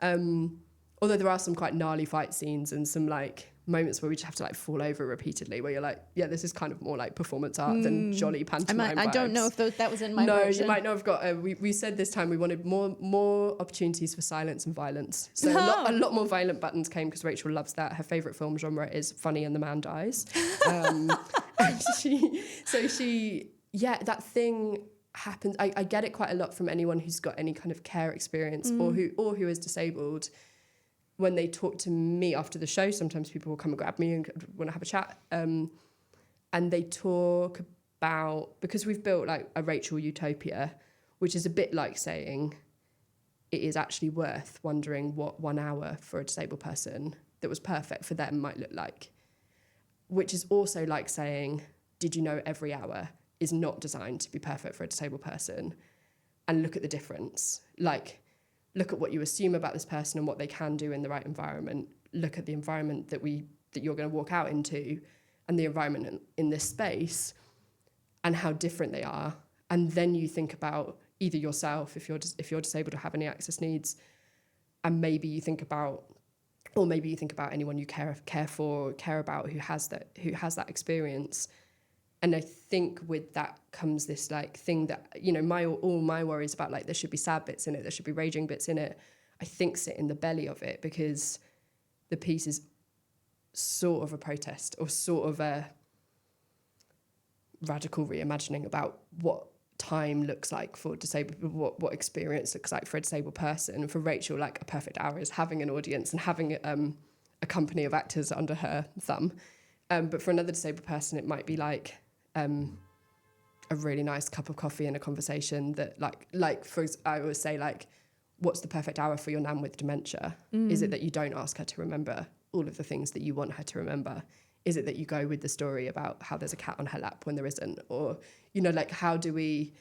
Although there are some quite gnarly fight scenes and some like moments where we just have to like fall over repeatedly, where you're like, yeah, this is kind of more like performance art than jolly pantomime I don't vibes. know if that was in my No, version. you might not have got. We said this time we wanted more opportunities for silence and violence. So a lot more violent buttons came because Rachel loves that. Her favourite film genre is funny and the man dies. And that thing happens. I get it quite a lot from anyone who's got any kind of care experience or who is disabled. When they talk to me after the show, sometimes people will come and grab me and want to have a chat. And they talk about, because we've built like a Rachel utopia, which is a bit like saying it is actually worth wondering what 1 hour for a disabled person that was perfect for them might look like. Which is also like saying, did you know every hour is not designed to be perfect for a disabled person? And look at the difference. Like, look at what you assume about this person and what they can do in the right environment. Look at the environment that you're going to walk out into and the environment in this space and how different they are. And then you think about either yourself, if you're disabled or have any access needs, and maybe you think about anyone you care for, care about who has that experience. And I think with that comes this like thing that, you know, all my worries about like there should be sad bits in it, there should be raging bits in it, I think sit in the belly of it, because the piece is sort of a protest or sort of a radical reimagining about what time looks like for disabled, what experience looks like for a disabled person. And for Rachel, like a perfect hour is having an audience and having a company of actors under her thumb. But for another disabled person, it might be like a really nice cup of coffee and a conversation that I always say, like, what's the perfect hour for your nan with dementia? Is it that you don't ask her to remember all of the things that you want her to remember? Is it that you go with the story about how there's a cat on her lap when there isn't? Or, you know, like, how can we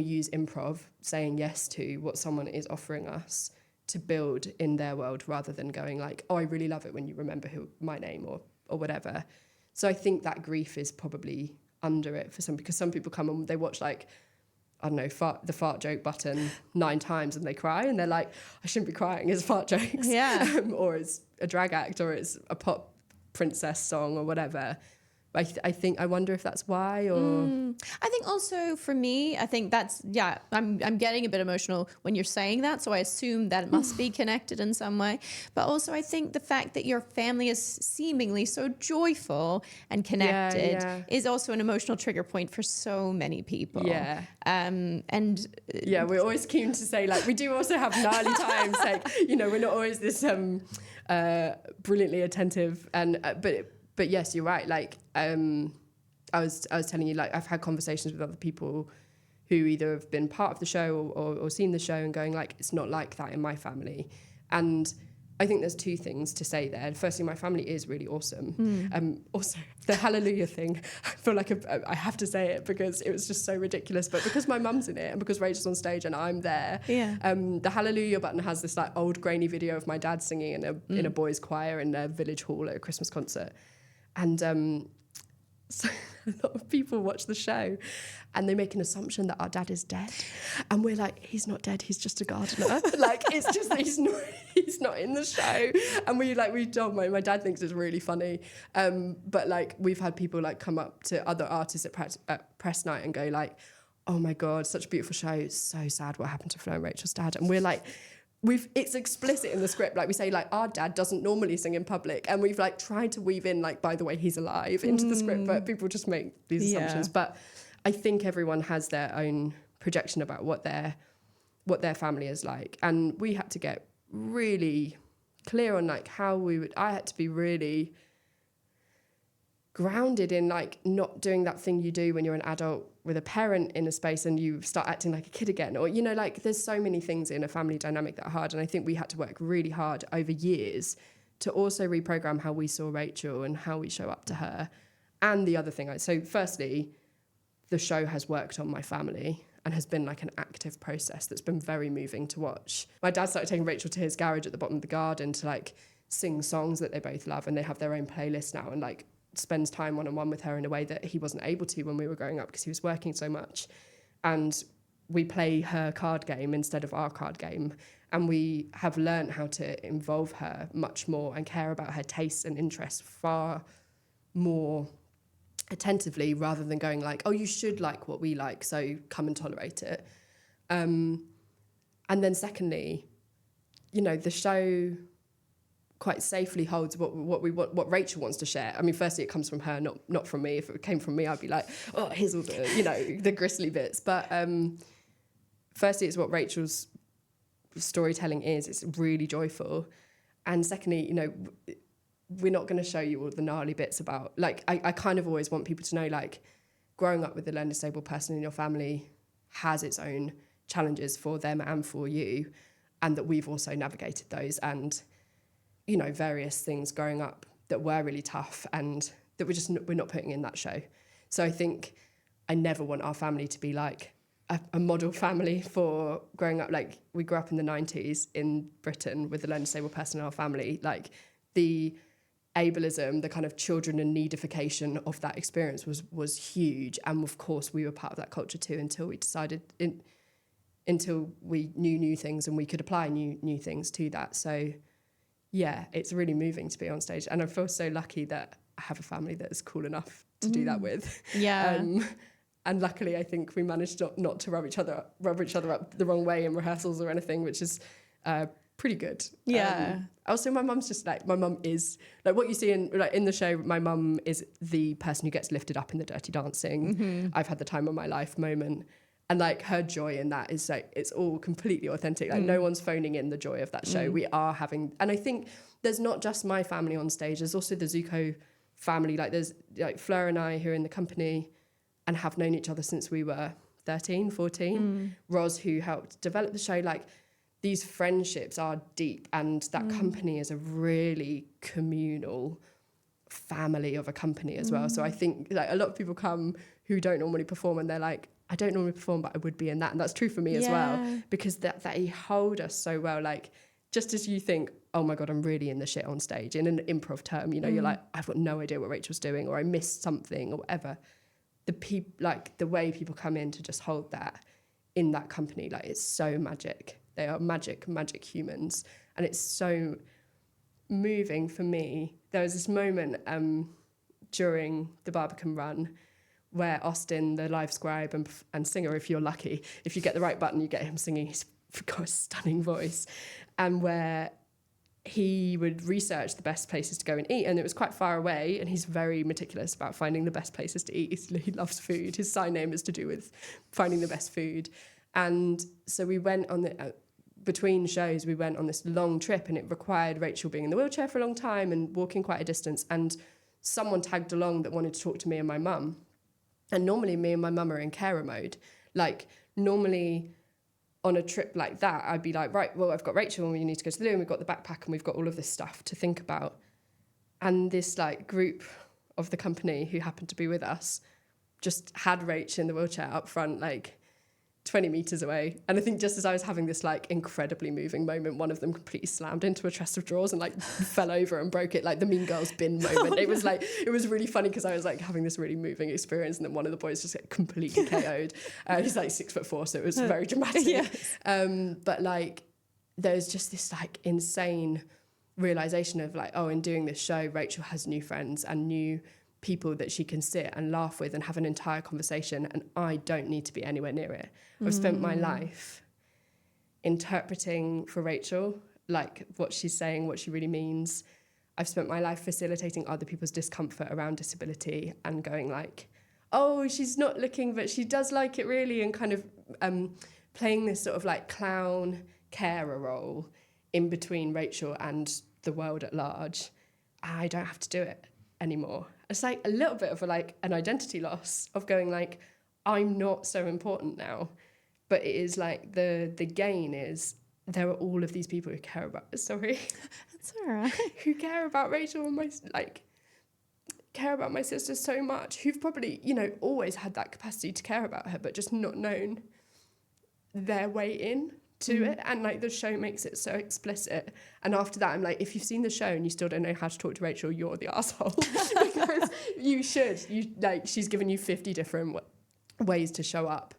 use improv, saying yes to what someone is offering us, to build in their world, rather than going like, oh, I really love it when you remember my name or whatever. So I think that grief is probably under it for some, because some people come and they watch, like, I don't know, the fart joke button 9 times and they cry and they're like, I shouldn't be crying, it's fart jokes. Yeah. Or it's a drag act, or it's a pop princess song or whatever. I wonder if that's why, or I think also for me, I think that's, yeah, I'm getting a bit emotional when you're saying that, so I assume that it must be connected in some way. But also I think the fact that your family is seemingly so joyful and connected is also an emotional trigger point for so many people. Yeah. And yeah, we're always keen to say, like, we do also have gnarly times, like, you know, we're not always this brilliantly attentive, and but yes, you're right. Like, I was telling you, like, I've had conversations with other people who either have been part of the show or seen the show and going like, it's not like that in my family. And I think there's 2 things to say there. Firstly, my family is really awesome. Also, the hallelujah thing, I feel like I have to say it because it was just so ridiculous. But because my mum's in it and because Rachel's on stage and I'm there, the hallelujah button has this like old grainy video of my dad singing in a boys' choir in a village hall at a Christmas concert. And so a lot of people watch the show and they make an assumption that our dad is dead. And we're like, he's not dead, he's just a gardener. Like, it's just that he's not in the show. And my dad thinks it's really funny. But like, we've had people like come up to other artists at press night and go like, oh my God, such a beautiful show. It's so sad what happened to Flo and Rachel's dad. And we're like, it's explicit in the script. Like, we say, like, our dad doesn't normally sing in public, and we've like tried to weave in, like, by the way, he's alive into the script, but people just make these assumptions. But I think everyone has their own projection about what their family is like, and we had to get really clear on like I had to be really grounded in like not doing that thing you do when you're an adult with a parent in a space and you start acting like a kid again, or, you know, like, there's so many things in a family dynamic that are hard. And I think we had to work really hard over years to also reprogram how we saw Rachel and how we show up to her. And the other thing, so firstly, the show has worked on my family and has been like an active process that's been very moving to watch. My dad started taking Rachel to his garage at the bottom of the garden to like sing songs that they both love, and they have their own playlist now, and like spends time one-on-one with her in a way that he wasn't able to when we were growing up because he was working so much. And we play her card game instead of our card game. And we have learned how to involve her much more and care about her tastes and interests far more attentively, rather than going like, oh, you should like what we like, so come and tolerate it. And then secondly, you know, the show quite safely holds what Rachel wants to share. I mean, firstly, it comes from her, not from me. If it came from me, I'd be like, oh, here's all the, you know, the gristly bits. But firstly, it's what Rachel's storytelling is. It's really joyful. And secondly, you know, we're not going to show you all the gnarly bits about, like, I kind of always want people to know, like, growing up with a learning disabled person in your family has its own challenges for them and for you, and that we've also navigated those, and, you know, various things growing up that were really tough and that we're not putting in that show. So I think I never want our family to be like a model family for growing up. Like, we grew up in the 90s in Britain with a learning disabled person in our family. Like, the ableism, the kind of children and needification of that experience was huge. And of course we were part of that culture too, until we decided until we knew new things and we could apply new things to that. So yeah, it's really moving to be on stage, and I feel so lucky that I have a family that is cool enough to do that with. Yeah. And luckily I think we managed not to rub each other up the wrong way in rehearsals or anything, which is pretty good. Yeah. Also, my mum is like what you see in the show. My mum is the person who gets lifted up in the Dirty Dancing. Mm-hmm. I've had the time of my life moment, and like her joy in that is like, it's all completely authentic. Like no one's phoning in the joy of that show. We are having, and I think there's not just my family on stage. There's also the ZooCo family. Like there's like Flo and I, who are in the company and have known each other since we were 13, 14. Roz, who helped develop the show. Like, these friendships are deep, and that company is a really communal family of a company as well. So I think like a lot of people come who don't normally perform, and they're like, I don't normally perform, but I would be in that. And that's true for me as well, because that they hold us so well. Like, just as you think, oh my God, I'm really in the shit on stage in an improv term, you know, you're like, I've got no idea what Rachel's doing, or I missed something, or whatever. The way people come in to just hold that in that company, like, it's so magic. They are magic humans. And it's so moving for me. There was this moment during the Barbican run where Austin, the live scribe and singer, if you're lucky, if you get the right button, you get him singing. He's got a stunning voice. And where he would research the best places to go and eat, and it was quite far away, and he's very meticulous about finding the best places to eat. He loves food. His sign name is to do with finding the best food. And so we went on between shows, we went on this long trip, and it required Rachel being in the wheelchair for a long time and walking quite a distance. And someone tagged along that wanted to talk to me and my mum. And normally me and my mum are in carer mode. Like, normally on a trip like that, I'd be like, right, well, I've got Rachel and we need to go to the loo, and we've got the backpack and we've got all of this stuff to think about. And this like group of the company who happened to be with us just had Rach in the wheelchair up front, like 20 meters away. And I think just as I was having this like incredibly moving moment, one of them completely slammed into a chest of drawers and like fell over and broke it, like the Mean Girls bin moment. It was like, it was really funny because I was like having this really moving experience, and then one of the boys just got completely KO'd. He's like 6'4", so it was very dramatic. Yes. But like, there's just this like insane realization of like, oh, in doing this show, Rachel has new friends and new people that she can sit and laugh with and have an entire conversation, and I don't need to be anywhere near it. I've spent my life interpreting for Rachel, like what she's saying, what she really means. I've spent my life facilitating other people's discomfort around disability and going like, oh, she's not looking, but she does like it really, and kind of playing this sort of like clown carer role in between Rachel and the world at large. I don't have to do it anymore. It's like a little bit of an identity loss of going like, I'm not so important now. But it is like the gain is there are all of these people who care about, sorry. That's all right. Who care about Rachel and care about my sister so much, who've probably, you know, always had that capacity to care about her, but just not known their way in to it. And like the show makes it so explicit. And after that, I'm like, if you've seen the show and you still don't know how to talk to Rachel, you're the asshole. Because you should. She's given you 50 different ways to show up.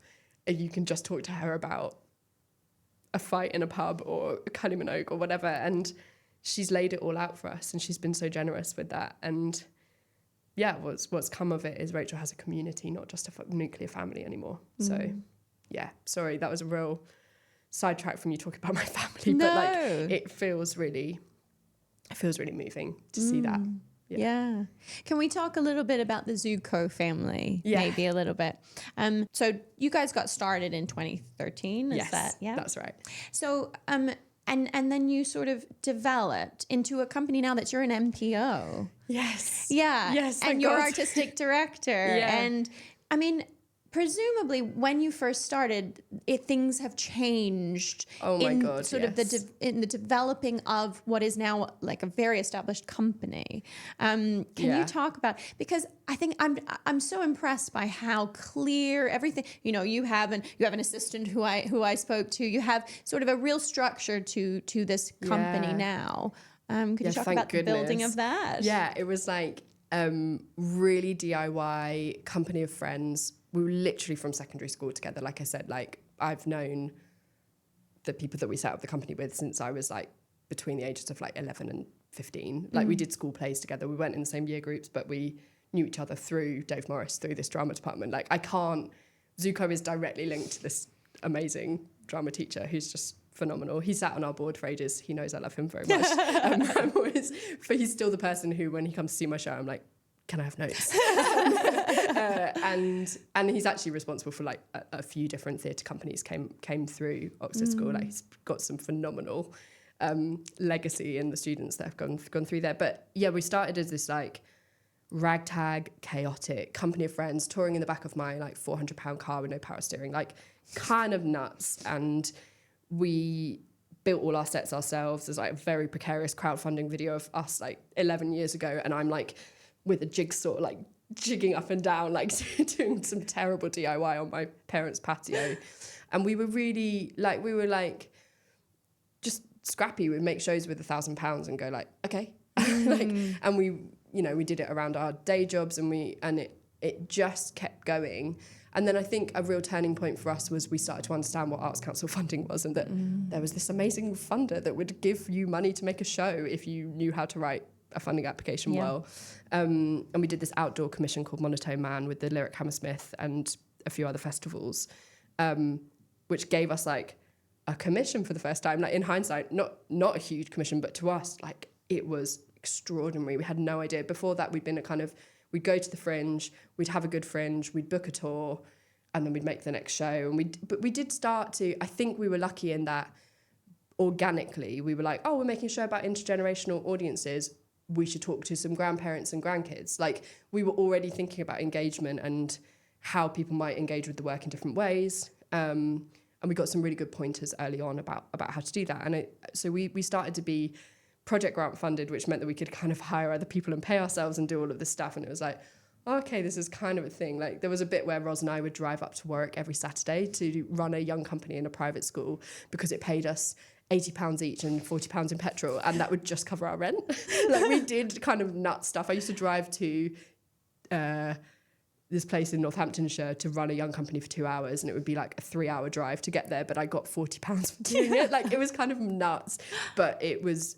And you can just talk to her about a fight in a pub or a Cunning Minogue or whatever. And she's laid it all out for us, and she's been so generous with that. And yeah, what's come of it is Rachel has a community, not just a nuclear family anymore. So yeah, sorry, that was a real sidetrack from you talking about my family, but like it feels really moving to see that. Yeah. Can we talk a little bit about the ZooCo family? Maybe a little bit. So you guys got started in 2013, is that? Yeah, that's right. So, and then you sort of developed into a company now that you're an MPO. Yes. Yeah. Yes. And you're artistic director. Yeah. And I mean, presumably when you first started, things have changed. Oh my in God, sort of in the developing of what is now like a very established company. Can you talk about, because I think I'm so impressed by how clear everything, you know, you have an assistant who I spoke to, you have sort of a real structure to this company now. Could you talk about the building of that? Yeah, it was like really DIY company of friends. We were literally from secondary school together. Like I said, like I've known the people that we set up the company with since I was like between the ages of like 11 and 15. Like we did school plays together. We weren't in the same year groups, but we knew each other through Dave Morris, through this drama department. Like ZooCo is directly linked to this amazing drama teacher who's just phenomenal. He sat on our board for ages. He knows I love him very much. He's still the person who, when he comes to see my show, I'm like, can I have notes? And he's actually responsible for like a few different theatre companies came through Oxford School. Like he's got some phenomenal legacy in the students that have gone through there. But yeah, we started as this like ragtag, chaotic company of friends touring in the back of my like £400 car with no power steering, like kind of nuts. And we built all our sets ourselves. There's like a very precarious crowdfunding video of us like 11 years ago, and I'm like with a jigsaw like jigging up and down, like doing some terrible DIY on my parents' patio. And we were really like, just Scrappy. We'd make shows with £1,000 and go like, okay. Like, and we did it around our day jobs, and it just kept going. And then I think a real turning point for us was we started to understand what Arts Council funding was, and that there was this amazing funder that would give you money to make a show if you knew how to write a funding application well. And we did this outdoor commission called Monotone Man with the Lyric Hammersmith and a few other festivals, which gave us like a commission for the first time. Like in hindsight, not a huge commission, but to us, like it was extraordinary. We had no idea. Before that, we'd go to the Fringe, we'd have a good Fringe, we'd book a tour, and then we'd make the next show. But we did start to, I think we were lucky in that organically, we were like, oh, we're making a show about intergenerational audiences. We should talk to some grandparents and grandkids. Like we were already thinking about engagement and how people might engage with the work in different ways. And we got some really good pointers early on about how to do that. And so we started to be project grant funded, which meant that we could kind of hire other people and pay ourselves and do all of this stuff. And it was like, okay, this is kind of a thing. Like there was a bit where Ros and I would drive up to Warwick every Saturday to run a young company in a private school because it paid us £80 each and £40 in petrol, and that would just cover our rent. Like we did kind of nuts stuff. I used to drive to this place in Northamptonshire to run a young company for 2 hours, and it would be like a 3-hour drive to get there, but I got £40 for doing it. Like it was kind of nuts, but it was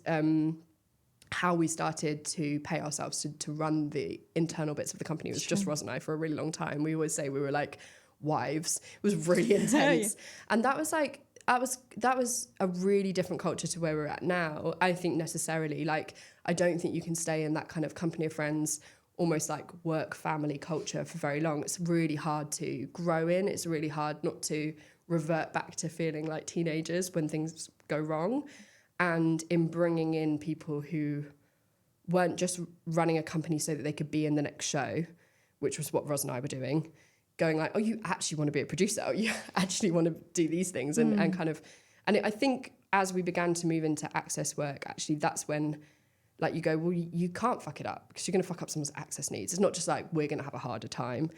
how we started to pay ourselves to run the internal bits of the company. It was just Ros and I for a really long time. We always say we were like wives. It was really intense. And that was like, that was a really different culture to where we're at now. I think necessarily, like, I don't think you can stay in that kind of company of friends, almost like work family culture for very long. It's really hard to grow in. It's really hard not to revert back to feeling like teenagers when things go wrong. And in bringing in people who weren't just running a company so that they could be in the next show, which was what Ros and I were doing, going like, oh, you actually want to be a producer, oh, you actually want to do these things, and kind of, and I think as we began to move into access work, actually that's when like you go, well, you can't fuck it up because you're going to fuck up someone's access needs. It's not just like we're going to have a harder time.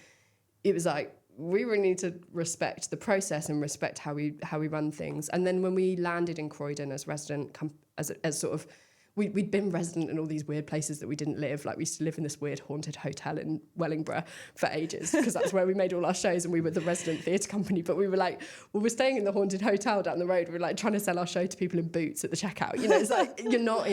It was like we really need to respect the process and respect how we run things. And then when we landed in Croydon as resident, as sort of we'd been resident in all these weird places that we didn't live. Like we used to live in this weird haunted hotel in Wellingborough for ages because that's where we made all our shows, and we were the resident theatre company. But we were like, well, we're staying in the haunted hotel down the road. We're like trying to sell our show to people in boots at the checkout. You know, it's like you're not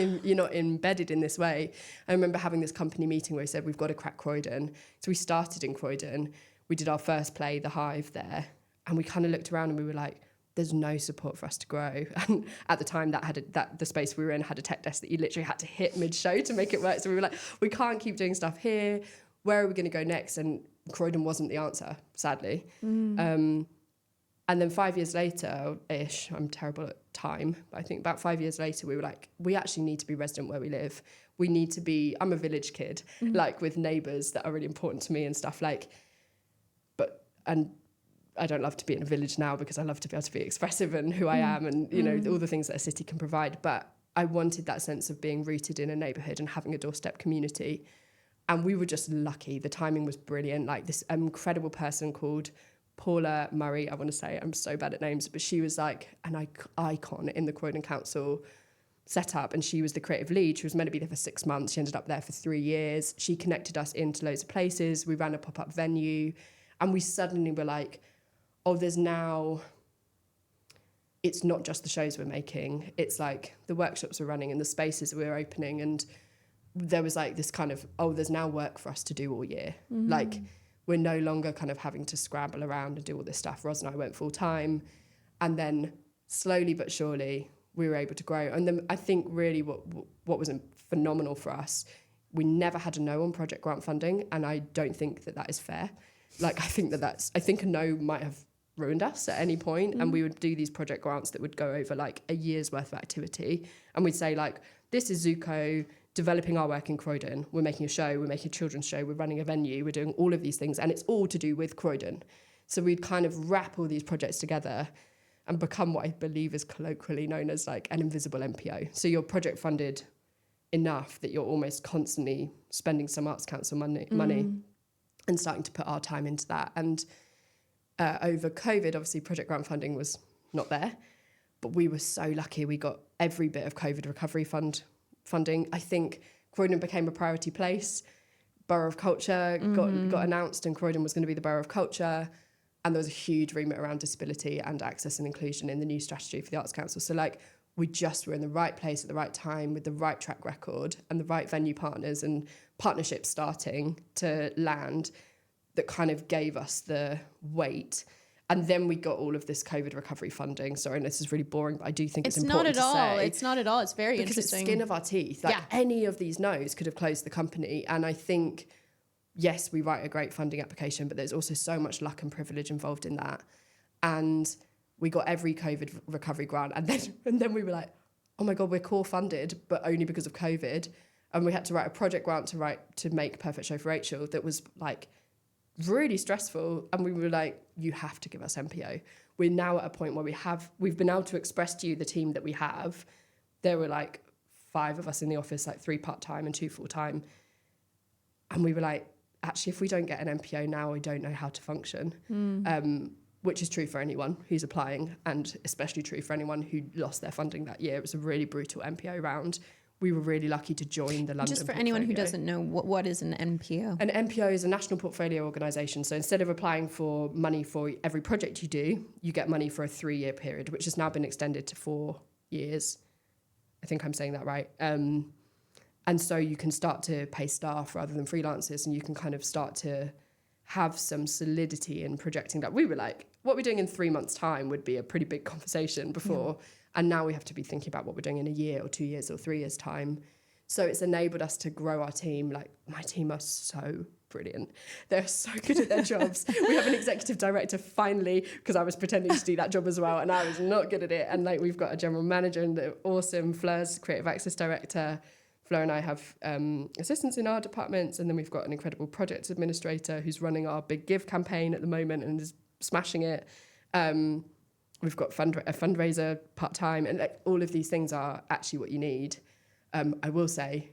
embedded in this way. I remember having this company meeting where we said we've got to crack Croydon. So we started in Croydon. We did our first play, The Hive, there, and we kind of looked around and we were like, there's no support for us to grow. And at the time the space we were in had a tech desk that you literally had to hit mid-show to make it work. So we were like, we can't keep doing stuff here. Where are we going to go next? And Croydon wasn't the answer, sadly. And then 5 years later-ish, I'm terrible at time, but I think about 5 years later, we were like, we actually need to be resident where we live. We need to be, I'm a village kid, like with neighbours that are really important to me and stuff like, and I don't love to be in a village now because I love to be able to be expressive and who I am and, you know, all the things that a city can provide. But I wanted that sense of being rooted in a neighbourhood and having a doorstep community. And we were just lucky. The timing was brilliant. Like this incredible person called Paula Murray, I want to say, I'm so bad at names, but she was like an icon in the Croydon Council setup, and she was the creative lead. She was meant to be there for 6 months. She ended up there for 3 years. She connected us into loads of places. We ran a pop-up venue, and we suddenly were like, oh, there's now, it's not just the shows we're making, it's like the workshops we're running and the spaces we're opening, and there was like this kind of, oh, there's now work for us to do all year. Like we're no longer kind of having to scramble around and do all this stuff. Ros and I went full time, and then slowly but surely we were able to grow. And then I think really what was phenomenal for us, we never had a no on project grant funding, and I don't think that is fair. Like I think I think a no might have ruined us at any point, and we would do these project grants that would go over like a year's worth of activity, and we'd say like, this is ZooCo developing our work in Croydon, we're making a show, we're making a children's show, we're running a venue, we're doing all of these things, and it's all to do with Croydon. So we'd kind of wrap all these projects together and become what I believe is colloquially known as like an invisible NPO. So you're project funded enough that you're almost constantly spending some Arts Council money and starting to put our time into that. And over COVID, obviously project grant funding was not there, but we were so lucky we got every bit of COVID recovery funding. I think Croydon became a priority place. Borough of Culture got announced, and Croydon was going to be the Borough of Culture, and there was a huge remit around disability and access and inclusion in the new strategy for the Arts Council. So like we just were in the right place at the right time with the right track record and the right venue partners and partnerships starting to land that kind of gave us the weight. And then we got all of this COVID recovery funding. Sorry, and this is really boring, but I do think it's important to say. It's not at all. It's very because interesting. It's skin of our teeth. Like any of these no's could have closed the company. And I think, yes, we write a great funding application, but there's also so much luck and privilege involved in that. And we got every COVID recovery grant. And then we were like, oh my God, we're core funded, but only because of COVID. And we had to write a project grant to make Perfect Show for Rachel that was like really stressful. And we were like, you have to give us MPO. We're now at a point where we've been able to express to you the team that we have. There were like 5 of us in the office, like 3 part-time and 2 full-time. And we were like, actually, if we don't get an MPO now, I don't know how to function. Which is true for anyone who's applying, and especially true for anyone who lost their funding that year. It was a really brutal MPO round. We were really lucky to join the London Just for portfolio. anyone who doesn't know, what is an NPO? An NPO is a national portfolio organisation. So instead of applying for money for every project you do, you get money for a 3-year period, which has now been extended to 4 years. I think I'm saying that right. And so you can start to pay staff rather than freelancers, and you can kind of start to have some solidity in projecting that. We were like, what we're doing in 3 months' time would be a pretty big conversation before. Yeah. And now we have to be thinking about what we're doing in a year or 2 years or 3 years' time. So it's enabled us to grow our team. Like, my team are so brilliant. They're so good at their jobs. We have an executive director finally, because I was pretending to do that job as well, and I was not good at it. And like, we've got a general manager and they're awesome. Fleur's creative access director. Flo and I have assistants in our departments, and then we've got an incredible project administrator who's running our Big Give campaign at the moment and is smashing it. We've got a fundraiser part-time, and like, all of these things are actually what you need. I will say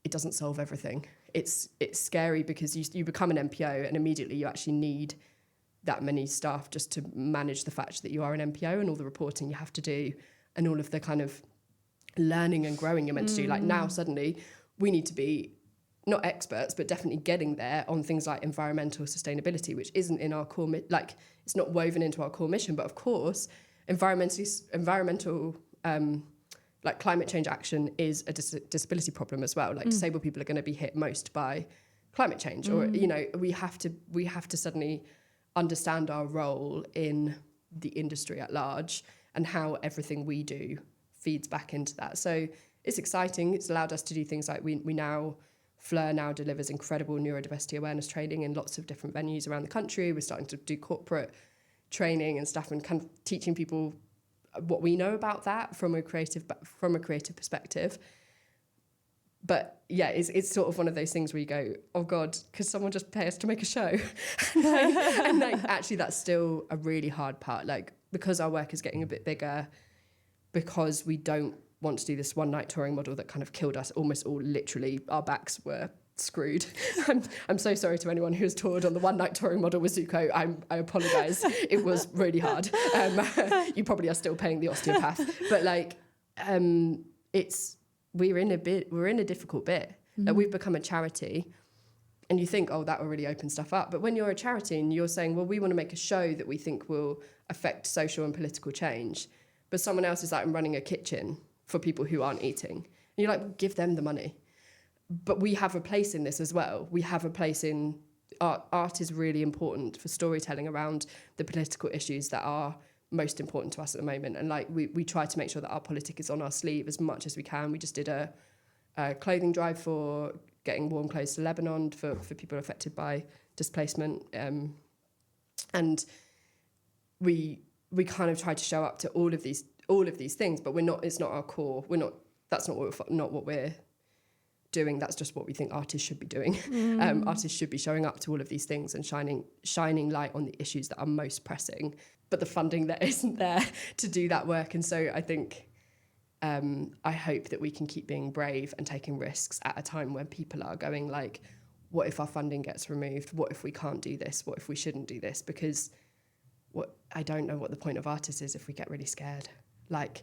it doesn't solve everything. It's scary because you become an MPO and immediately you actually need that many staff just to manage the fact that you are an MPO and all the reporting you have to do and all of the kind of learning and growing you're meant to do. Like now suddenly we need to be not experts, but definitely getting there on things like environmental sustainability, which isn't in our core, like it's not woven into our core mission. But of course, environmental like climate change action is a disability problem as well. Like disabled people are going to be hit most by climate change, or you know, we have to suddenly understand our role in the industry at large and how everything we do feeds back into that. So it's exciting. It's allowed us to do things like Flo now delivers incredible neurodiversity awareness training in lots of different venues around the country. We're starting to do corporate training and stuff, and kind of teaching people what we know about that from a creative perspective. But yeah, it's sort of one of those things where you go, oh God, could someone just pay us to make a show? and actually that's still a really hard part, like because our work is getting a bit bigger, because we don't want to do this one night touring model that kind of killed us almost all. Literally our backs were screwed. I'm so sorry to anyone who's toured on the one night touring model with ZooCo. I apologize. It was really hard. You probably are still paying the osteopath, but like we're in a difficult bit. Like we've become a charity, and you think, oh, that will really open stuff up. But when you're a charity and you're saying, well, we want to make a show that we think will affect social and political change, but someone else is like, I'm running a kitchen for people who aren't eating, and you're like, well, give them the money. But we have a place in this as well. We have a place in art. Art is really important for storytelling around the political issues that are most important to us at the moment. And like we try to make sure that our politic is on our sleeve as much as we can. We just did a clothing drive for getting warm clothes to Lebanon for people affected by displacement. And we kind of try to show up to all of these things, but it's not our core. That's not what we're doing. That's just what we think artists should be doing. Artists should be showing up to all of these things and shining light on the issues that are most pressing, but the funding that isn't there to do that work. And so I think I hope that we can keep being brave and taking risks at a time when people are going like, what if our funding gets removed? What if we can't do this? What if we shouldn't do this? Because I don't know what the point of artists is if we get really scared. Like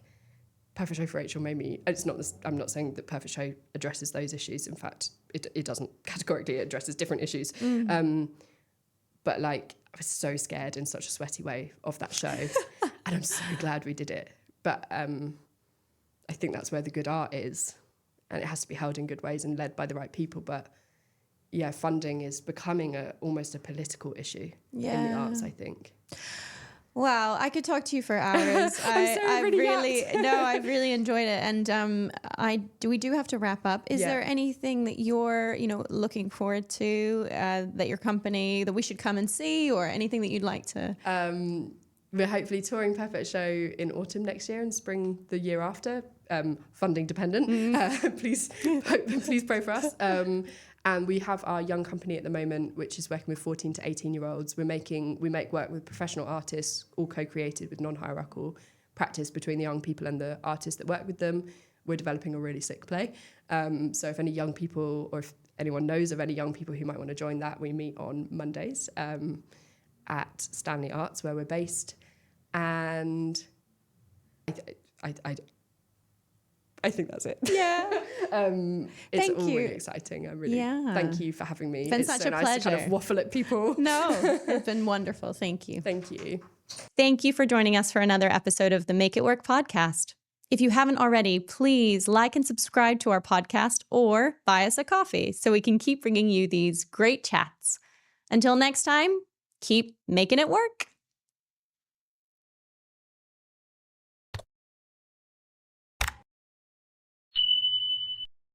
Perfect Show for Rachel made me, I'm not saying that Perfect Show addresses those issues. In fact, it doesn't categorically, it addresses different issues. But like, I was so scared in such a sweaty way of that show. And I'm so glad we did it. But I think that's where the good art is. And it has to be held in good ways and led by the right people. But yeah, funding is becoming almost a political issue in the arts, I think. Wow, I could talk to you for hours. I've really enjoyed it, and we do have to wrap up. Is there anything that you're looking forward to that your company that we should come and see, or anything that you'd like to? We're hopefully touring Perfect Show in autumn next year and spring the year after. Funding dependent. Please pray for us. And we have our young company at the moment, which is working with 14 to 18-year-olds. We make work with professional artists, all co-created with non-hierarchical practice between the young people and the artists that work with them. We're developing a really sick play. So if any young people, or if anyone knows of any young people who might want to join that, we meet on Mondays at Stanley Arts, where we're based. And I think that's it. Yeah. It's all really exciting. Thank you for having me. It's been such a pleasure to kind of waffle at people. No, it's been wonderful. Thank you. Thank you. Thank you for joining us for another episode of the Make It Work podcast. If you haven't already, please like and subscribe to our podcast or buy us a coffee so we can keep bringing you these great chats. Until next time, keep making it work.